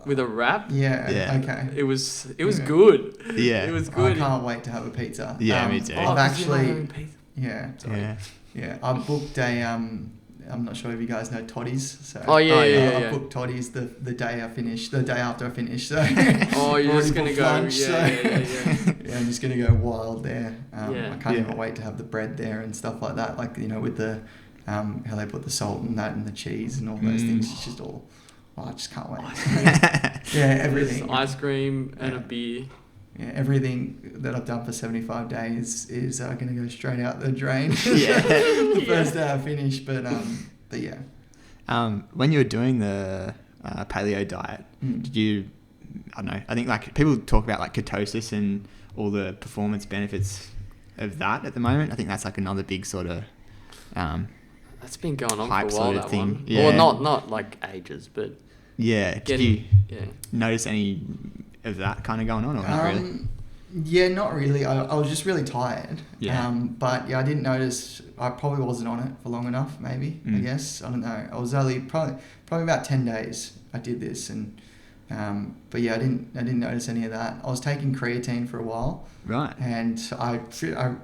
with a wrap. Yeah. Okay. It was good. Yeah. It was good. I can't wait to have a pizza. Yeah, me too. I've actually. Yeah. Yeah. Yeah. I booked a. I'm not sure if you guys know Toddy's. So I booked Toddy's the day after I finish. So you're just gonna go. Lunch, Yeah. I'm just gonna go wild there. I can't even wait to have the bread there and stuff like that. Like with the how they put the salt and that and the cheese and all those things. It's just all. I just can't wait. Everything. Ice cream and a beer. Yeah, everything that I've done for 75 days is going to go straight out the drain. Yeah. First day I finish, but yeah. When you were doing the paleo diet, did you? I don't know. I think like people talk about like ketosis and all the performance benefits of that at the moment. I think that's like another big sort of. That's been going on hype for a while. sort of That thing. one. Yeah. Well, not like ages, but. Yeah. Did you notice any of that kind of going on, or not really? Yeah, not really. I was just really tired. Yeah. But I didn't notice. I probably wasn't on it for long enough. Maybe I guess I don't know. I was only probably about 10 days. I did this, and but I didn't notice any of that. I was taking creatine for a while. Right. And I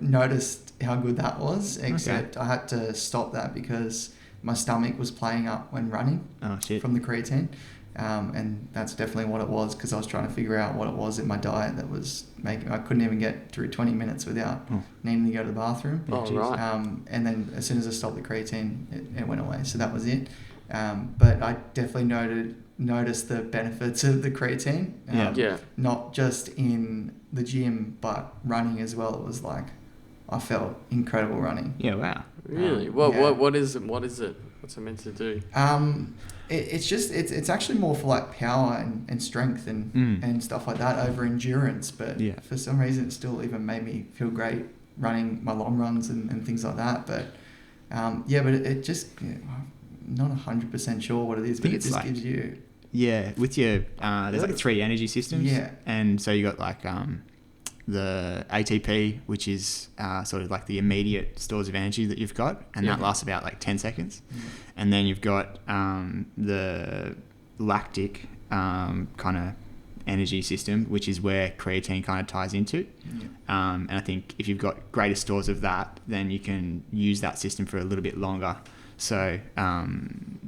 noticed how good that was. Except I had to stop that because my stomach was playing up when running. Oh shit. From the creatine. And that's definitely what it was, because I was trying to figure out what it was in my diet that was making. I couldn't even get through 20 minutes without needing to go to the bathroom. Right. And then as soon as I stopped the creatine, it went away. So that was it. But I definitely noticed the benefits of the creatine. Not just in the gym, but running as well. It was like I felt incredible running. Yeah. Wow. Really? What is it? What's it meant to do? It's actually more for like power and strength and stuff like that over endurance. But for some reason, it still even made me feel great running my long runs and things like that. But but it just I'm not 100% sure what it is. But it just gives you with your there's like 3 energy systems. Yeah. And so you got like the ATP, which is sort of like the immediate stores of energy that you've got, and that lasts about like 10 seconds. And then you've got the lactic kind of energy system, which is where creatine kind of ties into. And I think if you've got greater stores of that, then you can use that system for a little bit longer. So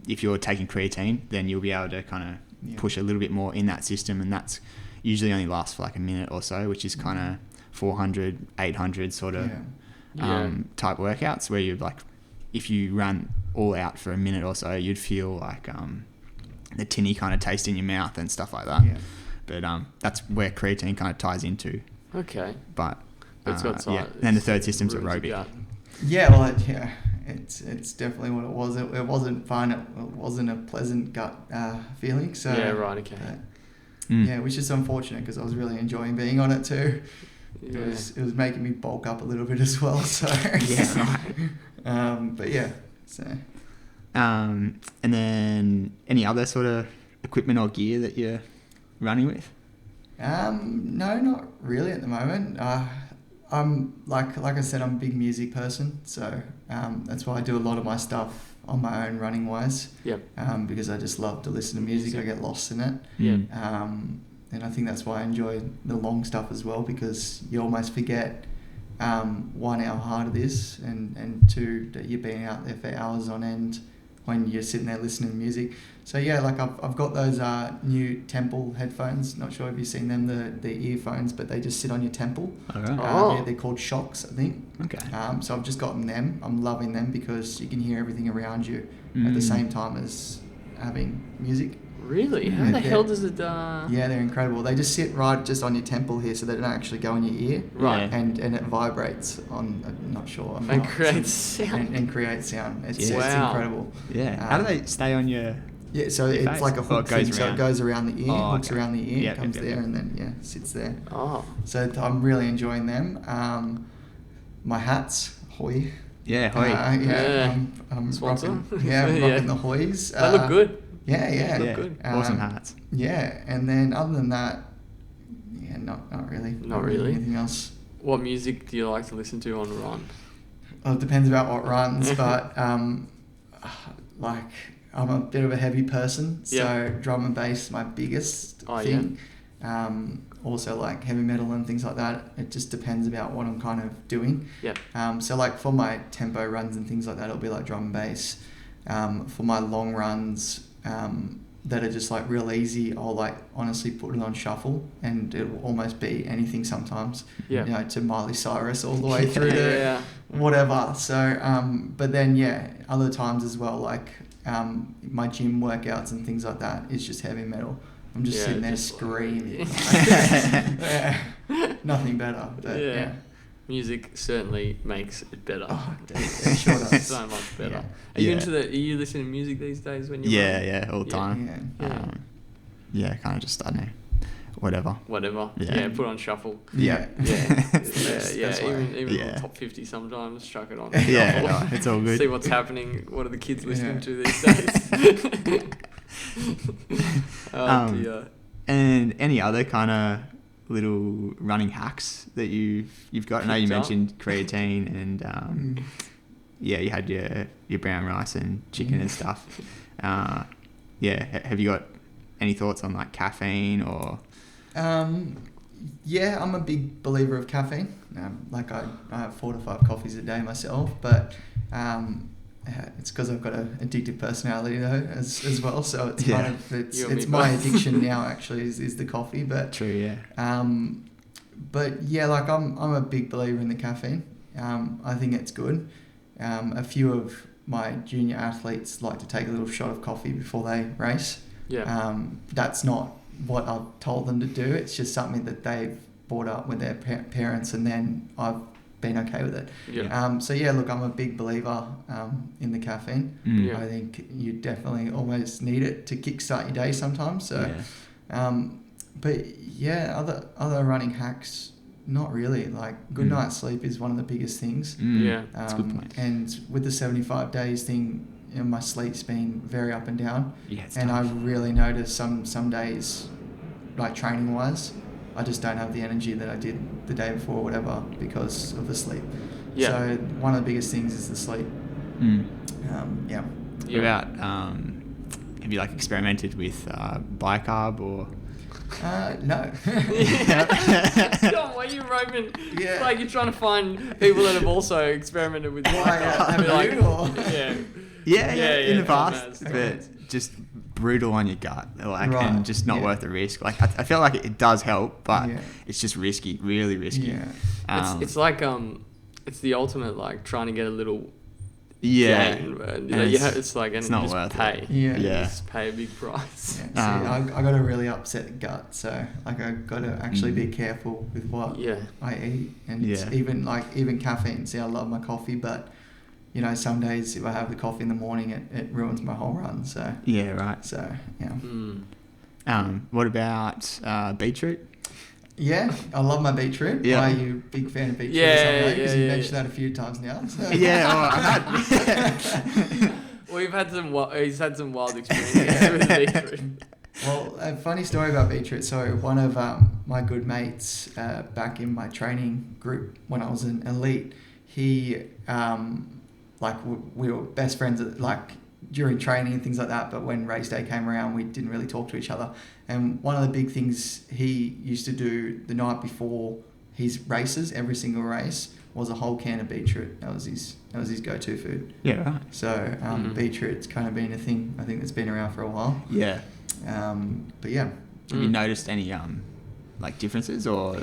if you're taking creatine, then you'll be able to kind of push a little bit more in that system, and that's usually only lasts for like a minute or so, which is kind of 400, 800 sort of type workouts, where you're like, if you run all out for a minute or so, you'd feel like the tinny kind of taste in your mouth and stuff like that. But that's where creatine kind of ties into. Okay. But it's got then the third system's aerobic. It's definitely what it was. It wasn't fun. It wasn't a pleasant gut feeling. So right. Okay. Yeah, which is unfortunate because I was really enjoying being on it too. Yeah. It was making me bulk up a little bit as well. So Yeah, right. but yeah, so And then any other sort of equipment or gear that you're running with? no, not really at the moment. I'm like I said, I'm a big music person, so that's why I do a lot of my stuff on my own running wise. Yep. Because I just love to listen to music. I get lost in it. Yeah. And I think that's why I enjoy the long stuff as well, because you almost forget one, how hard it is, and two, that you're being out there for hours on end when you're sitting there listening to music. So yeah, like I've got those new Temple headphones. Not sure if you've seen them, the earphones, but they just sit on your temple. All right. Oh. They're called Shocks, I think. Okay. So I've just gotten them. I'm loving them because you can hear everything around you at the same time as having music. Really? How Yeah, the they're- hell does it? Yeah, they're incredible. They just sit right just on your temple here, so they don't actually go in your ear. Right. Yeah. And it vibrates on. I'm not sure. I'm And not- creates sound. And creates sound. It's Yeah. it's Wow. incredible. Yeah. How do they stay on your... Yeah, so Your it's face? like a Oh, it hook goes thing, so around. it goes around the ear, Oh, hooks okay. around the ear, Yep, comes yep, there, yep. and then sits there. Oh. So I'm really enjoying them. My hats, Hoy. Yeah, Hoy. Yeah. I'm Sponsor? rocking. Yeah, I'm Yeah. rocking the Hoys. They look good. Yeah, yeah. They yeah. look good. Awesome hats. Yeah, and then other than that, yeah, not really. Not really? Anything else? What music do you like to listen to on a run? Well, it depends about what runs, but like I'm a bit of a heavy person, so Yeah. drum and bass is my biggest Oh, thing. Also like heavy metal and things like that. It just depends about what I'm kind of doing. Yep. So like for my tempo runs and things like that, it'll be like drum and bass. For my long runs, that are just like real easy, I'll like honestly put it on shuffle, and it will almost be anything sometimes. Yeah. You know, to Miley Cyrus all the way through to Yeah. whatever. So, but then yeah, other times as well, like my gym workouts and things like that, it's just heavy metal. I'm just Yeah, sitting there just like- screaming. Yeah. Nothing better. But Yeah. yeah. Music certainly makes it better. Oh, it sure does. So much better. Yeah. Are you Yeah. into the? Are you listening to music these days when you? Yeah, run? yeah, all the Yeah. time. Yeah. Yeah. Kind of just, I don't know, whatever. Whatever. Yeah. Yeah. Put on shuffle. Yeah. Yeah. That's yeah. why. Even Yeah. on top 50 sometimes. Chuck it on. Yeah, shuffle. no, it's all good. See what's happening. What are the kids listening Yeah. to these days? Oh dear. And any other kind of little running hacks that you've got? I know you Picked up? mentioned creatine and yeah, you had your brown rice and chicken and stuff. Have you got any thoughts on like caffeine or? Yeah, I'm a big believer of caffeine. Like I have 4 to 5 coffees a day myself, but it's because I've got an addictive personality though as well. So it's Yeah. kind of You and it's me my both. addiction now actually is the coffee. But True, yeah. but yeah, like I'm a big believer in the caffeine. I think it's good. A few of my junior athletes like to take a little shot of coffee before they race. Yeah. That's not what I've told them to do. It's just something that they've brought up with their parents, and then I've been okay with it. Yeah. So yeah, look, I'm a big believer Mm. in the caffeine. Yeah. I think you definitely almost need it to kickstart your day sometimes. So, but yeah, other running hacks, not really. Like good night's sleep is one of the biggest things. Yeah. That's a good point. And with the 75 days thing, you know, my sleep's been very up and down. Yeah, it's And tough. I really notice some days, like training wise, I just don't have the energy that I did the day before or whatever because of the sleep. Yeah. So one of the biggest things is the sleep. Mm. Yeah. What about have you like experimented with bicarb or? No. John, why are you roping? Yeah. It's like you're trying to find people that have also experimented with Why, have Be like, you, or? yeah. Yeah, in the no, past, no, but just brutal on your gut, like, Right, and just not yeah. worth the risk. Like, I feel like it does help, but Yeah. it's just risky, really risky. Yeah. It's like it's the ultimate like trying to get a little yeah, gain, and and you it's like and it's you not just worth it. pay. Yeah. You Yeah. just pay a big price. Yeah, see, I got a really upset gut, so like I got to actually be Mm. careful with what Yeah. I eat, and it's Yeah. even caffeine. See, I love my coffee, but you know, some days if I have the coffee in the morning, it ruins my whole run. So Yeah, right. yeah. Mm. What about beetroot? Yeah, I love my beetroot. Yeah. Why are you a big fan of beetroot? Yeah, Because yeah, you yeah. mentioned that a few times now. So. Yeah, well, He's had some wild experiences with beetroot. Well, a funny story about beetroot. So one of my good mates back in my training group when I was an elite, he we were best friends during training and things like that. But when race day came around, we didn't really talk to each other. And one of the big things he used to do the night before his races, every single race, was a whole can of beetroot. That was his go-to food. yeah, right. So beetroot's kind of been a thing. I think that's been around for a while. Yeah. But yeah, Have you noticed any differences or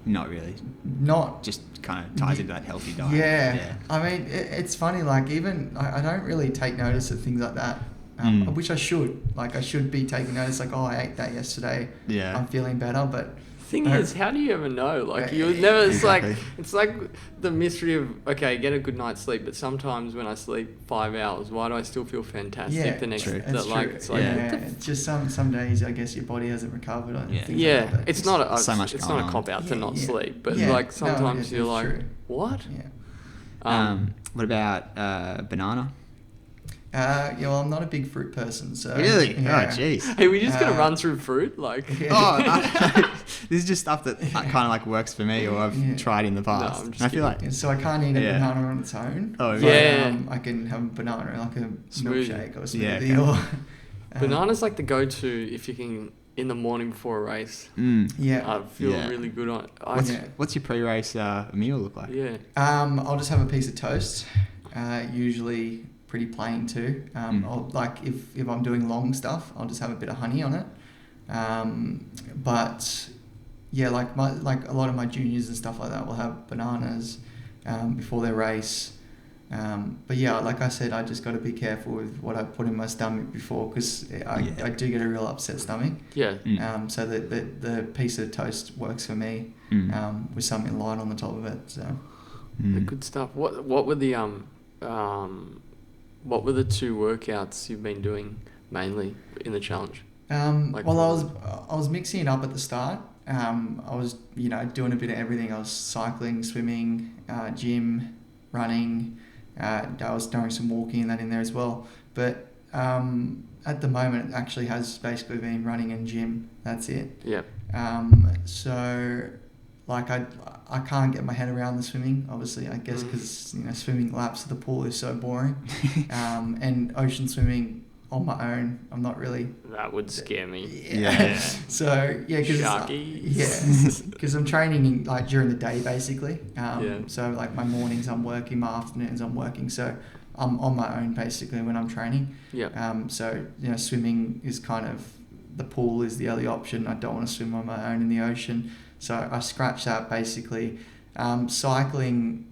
not really? not. Just kind of ties into that healthy diet. Yeah. I mean, it's funny. Like even I don't really take notice of things like that. Which I should. Like I should be taking notice. Like, oh, I ate that yesterday. Yeah. I'm feeling better. But Thing is, how do you ever know? Like you would never. It's Exactly. like the mystery of get a good night's sleep. But sometimes when I sleep 5 hours, why do I still feel fantastic the next? true. that's true. It's like yeah, it's just some days I guess your body hasn't recovered. And Yeah. things yeah, like that. it's not so much it's going not a on. cop out to not Yeah. sleep. But Yeah. like sometimes No, you're it's like, true. what? Yeah. What about banana? Well, I'm not a big fruit person, so Really? yeah. Oh, jeez. Hey, we just gonna Uh, run through fruit, like. Yeah. Oh, this is just stuff that kind of like works for me, or I've Yeah. tried in the past. I'm just And I feel like, Yeah, so I can't eat a Yeah. banana on its own. Oh, but, yeah. I can have a banana in like a Smoothie. milkshake or a Yeah, smoothie okay. or. Banana's like the go-to if you can in the morning before a race. Yeah. I feel Yeah. really good on. Yeah. what's your pre-race meal look like? Yeah. I'll just have a piece of toast. Usually pretty plain too. I'll, like if I'm doing long stuff, I'll just have a bit of honey on it. But yeah, like a lot of my juniors and stuff like that will have bananas before their race. But yeah, like I said, I just got to be careful with what I put in my stomach before, because I do get a real upset stomach. Yeah. So the piece of toast works for me with something light on the top of it. So The good stuff. What were the what were the 2 workouts you've been doing mainly in the challenge? Like well, I was mixing it up at the start. I was doing a bit of everything. I was cycling, swimming, gym, running. I was doing some walking and that in there as well. But at the moment, it actually has basically been running and gym. That's it. Yeah. So like I can't get my head around the swimming, obviously, I guess, because swimming laps at the pool is so boring. And ocean swimming on my own, I'm not really. That would scare me. Yeah. So yeah, because I'm training like during the day basically. So like my mornings I'm working, my afternoons I'm working. So I'm on my own basically when I'm training. Yeah. So swimming is kind of, the pool is the only option. I don't want to swim on my own in the ocean. So I scratch that basically. Cycling,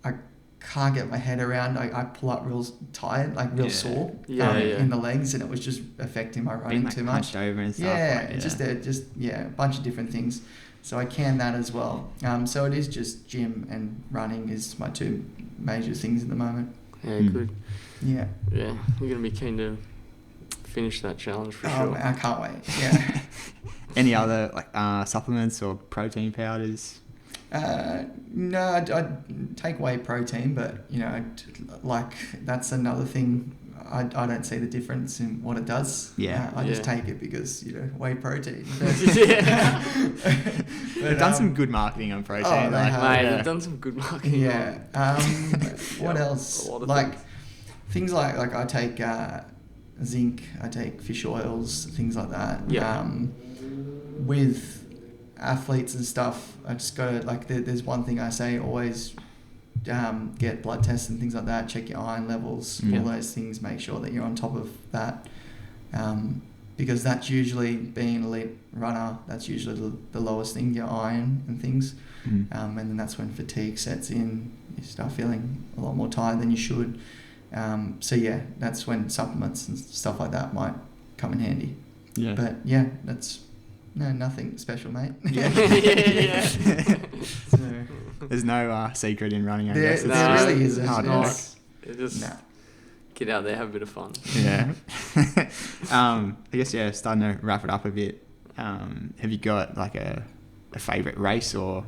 I can't get my head around. I pull up real tired, like real sore in the legs, and it was just affecting my running Being like too much. hunched over and stuff. Just a bunch of different things. So I can that as well. So it is just gym and running is my 2 major things at the moment. Yeah. Good. Yeah. Yeah. You're gonna be keen to finish that challenge for Oh, sure. man, I can't wait. Yeah. Any other supplements or protein powders? No, I take whey protein, but like that's another thing. I don't see the difference in what it does. Yeah. I just take it because whey protein. Yeah. They've done some good marketing on protein. Oh, they have. Mate, yeah. they've done some good marketing. Yeah. What else? A lot of Like things like I take zinc. I take fish oils, things like that. Yeah. With athletes and stuff, I just gotta there's one thing I say, always get blood tests and things like that, check your iron levels, all those things, make sure that you're on top of that, because that's usually, being an elite runner, that's usually the lowest thing, your iron and things. And then that's when fatigue sets in, you start feeling a lot more tired than you should. So yeah, that's when supplements and stuff like that might come in handy. Yeah. But yeah, that's nothing special, mate. Yeah. So, There's no secret in running, I there guess. really isn't. hard not. work. It just Get out there, have a bit of fun. Yeah. I guess, yeah, starting to wrap it up a bit. Have you got like a favourite race or?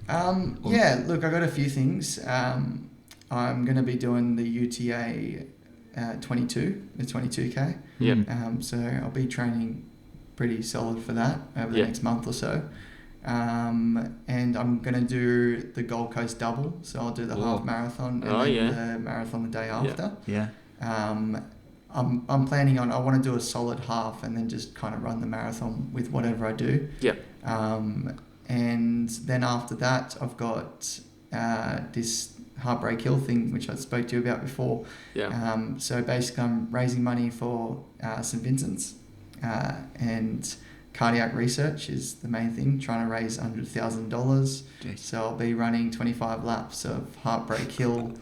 Yeah, look, I got a few things. I'm going to be doing the UTA 22, the 22K. Yeah. So I'll be training pretty solid for that over the next month or so. And I'm going to do the Gold Coast double. So I'll do the half marathon and then the marathon the day after. Yeah. I'm planning on, I want to do a solid half and then just kind of run the marathon with whatever I do. Yeah. And then after that, I've got this Heartbreak Hill thing, which I spoke to you about before. Yeah. So basically, I'm raising money for St. Vincent's, and cardiac research is the main thing, trying to raise $100,000. So I'll be running 25 laps of Heartbreak Hill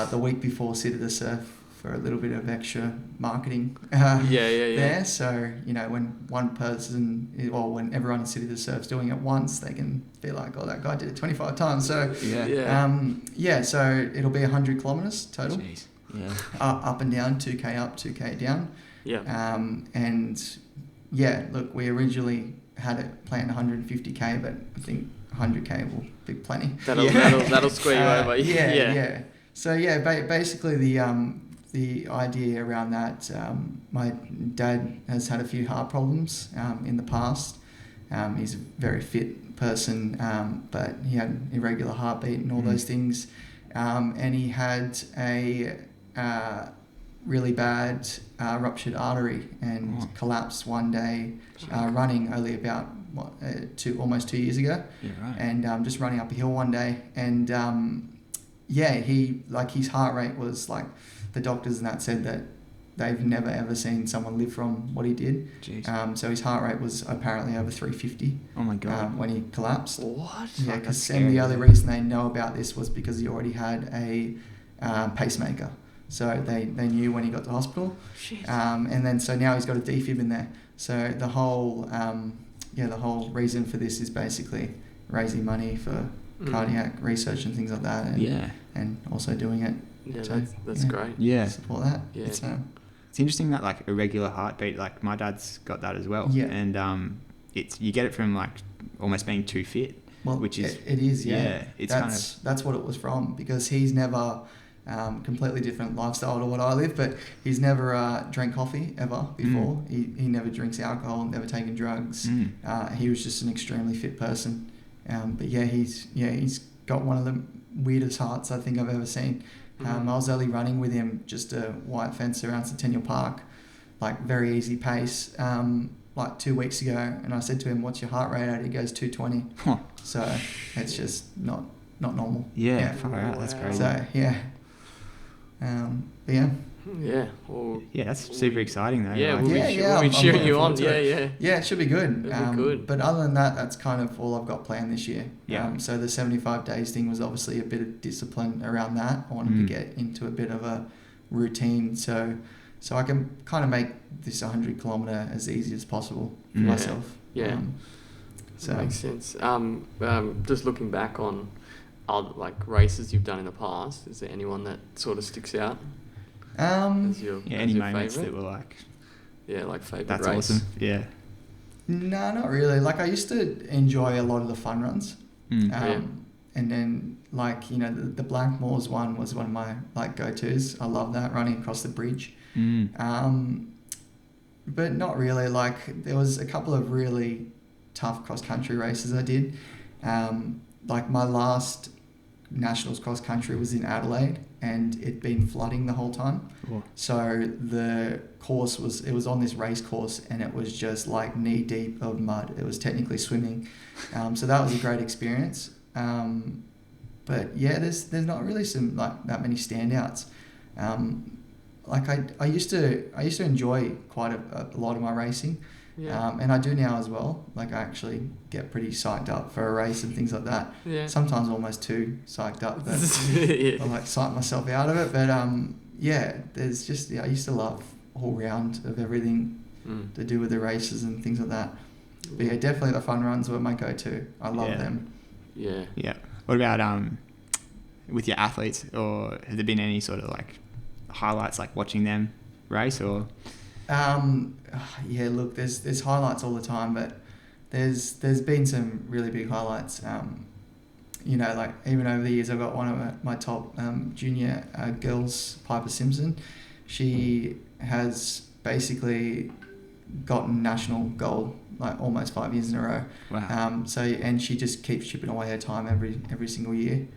the week before City of the Surf for a little bit of extra marketing there. So, you know, when one person, or when everyone in City of the Surf's doing it once, they can be like, oh, that guy did it 25 times. So, so it'll be 100 kilometres total. Jeez. Yeah. Up and down, 2K up, 2K down. Yeah. And yeah, look, we originally had it planned 150K, but I think 100K will be plenty. That'll square you over. Yeah. So yeah, basically the idea around that, my dad has had a few heart problems in the past. He's a very fit person, but he had an irregular heartbeat and all those things. And he had a really bad ruptured artery and collapsed one day running only about almost 2 years ago. Yeah, right. And just running up a hill one day. And he, like, his heart rate was like, the doctors and that said that they've never ever seen someone live from what he did. Jeez. So his heart rate was apparently over 350. Oh my God. When he collapsed. What? Yeah, Fuck, because that's the scary. other reason they know about this was because he already had a pacemaker. So they knew when he got to hospital. And then so now he's got a defib in there. So the whole reason for this is basically raising money for cardiac research and things like that. And, and also doing it. Yeah, So, that's great. Yeah. Support that. Yeah. It's, It's interesting that like irregular heartbeat, like my dad's got that as well. Yeah. And you get it from like almost being too fit. well, which is it is. Yeah. it's That's what it was from, because he's never completely different lifestyle to what I live, but he's never drank coffee ever before. He never drinks alcohol, never taken drugs. He was just an extremely fit person. But he's got one of the weirdest hearts I think I've ever seen. I was only running with him just a white fence around Centennial Park, like very easy pace, like 2 weeks ago. And I said to him, "What's your heart rate at?" He goes 220. Huh. So it's just not normal. Yeah, far out. That's crazy. So yeah. But yeah. Yeah. Well, Yeah, that's super exciting though. yeah, like- we'll be, I'm cheering you looking on. forward to Yeah, it. yeah. Yeah, it should be good. It'll be good. But other than that, that's kind of all I've got planned this year. Yeah. So the 75 days thing was obviously a bit of discipline around that. I wanted to get into a bit of a routine so I can kind of make this 100 kilometre as easy as possible for myself. Yeah. So Makes sense. Just looking back on other like races you've done in the past, is there anyone that sort of sticks out as your any your moments favourite? that were like, Yeah, like favourite that's race. awesome. Yeah. no, not really. Like I used to enjoy a lot of the fun runs. And then, like, you know, the Blackmores one was one of my, like, go-tos. I love that, running across the bridge. But not really. Like, there was a couple of really tough cross-country races I did. Like, my last Nationals cross-country was in Adelaide, and it'd been flooding the whole time. Cool. So the course it was on this race course, and it was just, like, knee-deep of mud. It was technically swimming. So that was a great experience. But yeah, there's not really some like that many standouts. Like I used to enjoy quite a lot of my racing, and I do now as well. Like I actually get pretty psyched up for a race and things like that. Yeah. Sometimes almost too psyched up, but Yeah. I like psych myself out of it. But there's just I used to love all round of everything to do with the races and things like that. But yeah, definitely the fun runs were my go-to. I love them. Yeah. Yeah. What about with your athletes, or have there been any sort of like highlights like watching them race or? Yeah, look, there's highlights all the time, but there's been some really big highlights. You know, like even over the years, I've got one of my top junior girls, Piper Simpson. She has basically gotten national gold like almost 5 years in a row. Wow. So and she just keeps chipping away her time every single year.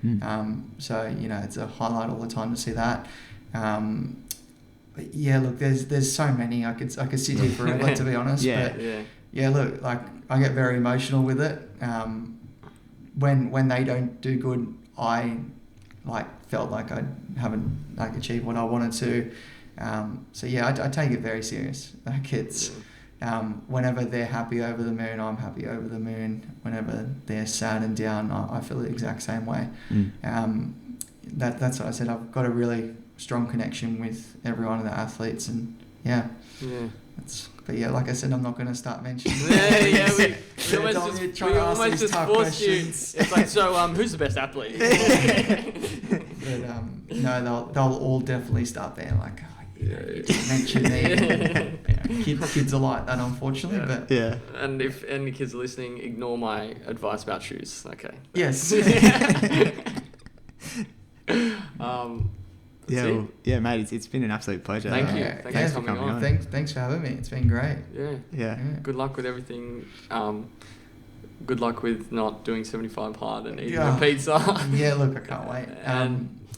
So you know, it's a highlight all the time to see that. But yeah, look, there's so many. I could sit here forever to be honest. Yeah. But yeah, look, like I get very emotional with it. When they don't do good, I like felt like I haven't like achieved what I wanted to. So yeah, I take it very serious. Like it's whenever they're happy over the moon, I'm happy over the moon. Whenever they're sad and down, I feel the exact same way. That's what I said. I've got a really strong connection with every one of the athletes, and yeah. But yeah, like I said, I'm not going to start mentioning. We almost just forced you. It's like, so who's the best athlete? But no, they'll all definitely start there. Like, you didn't mention me. Kids are like that, unfortunately. But Yeah. And if any kids are listening, ignore my advice about shoes. Okay. yes. Yeah, mate. It's been an absolute pleasure. Thank you. Thanks for coming on. Thanks for having me. It's been great. Yeah. Good luck with everything. Good luck with not doing 75 hard and eating a pizza. Yeah, look, I can't wait.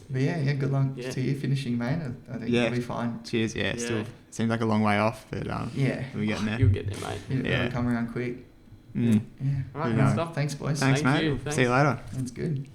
But yeah, good luck to you finishing, mate. I think you'll be fine. Cheers. Yeah, still seems like a long way off, but yeah, we're getting there. You'll get there, mate. It'll come around quick. Mm. Yeah. All right, good stuff. Thanks, boys. Thanks, Thank mate. you. See you later. That's good.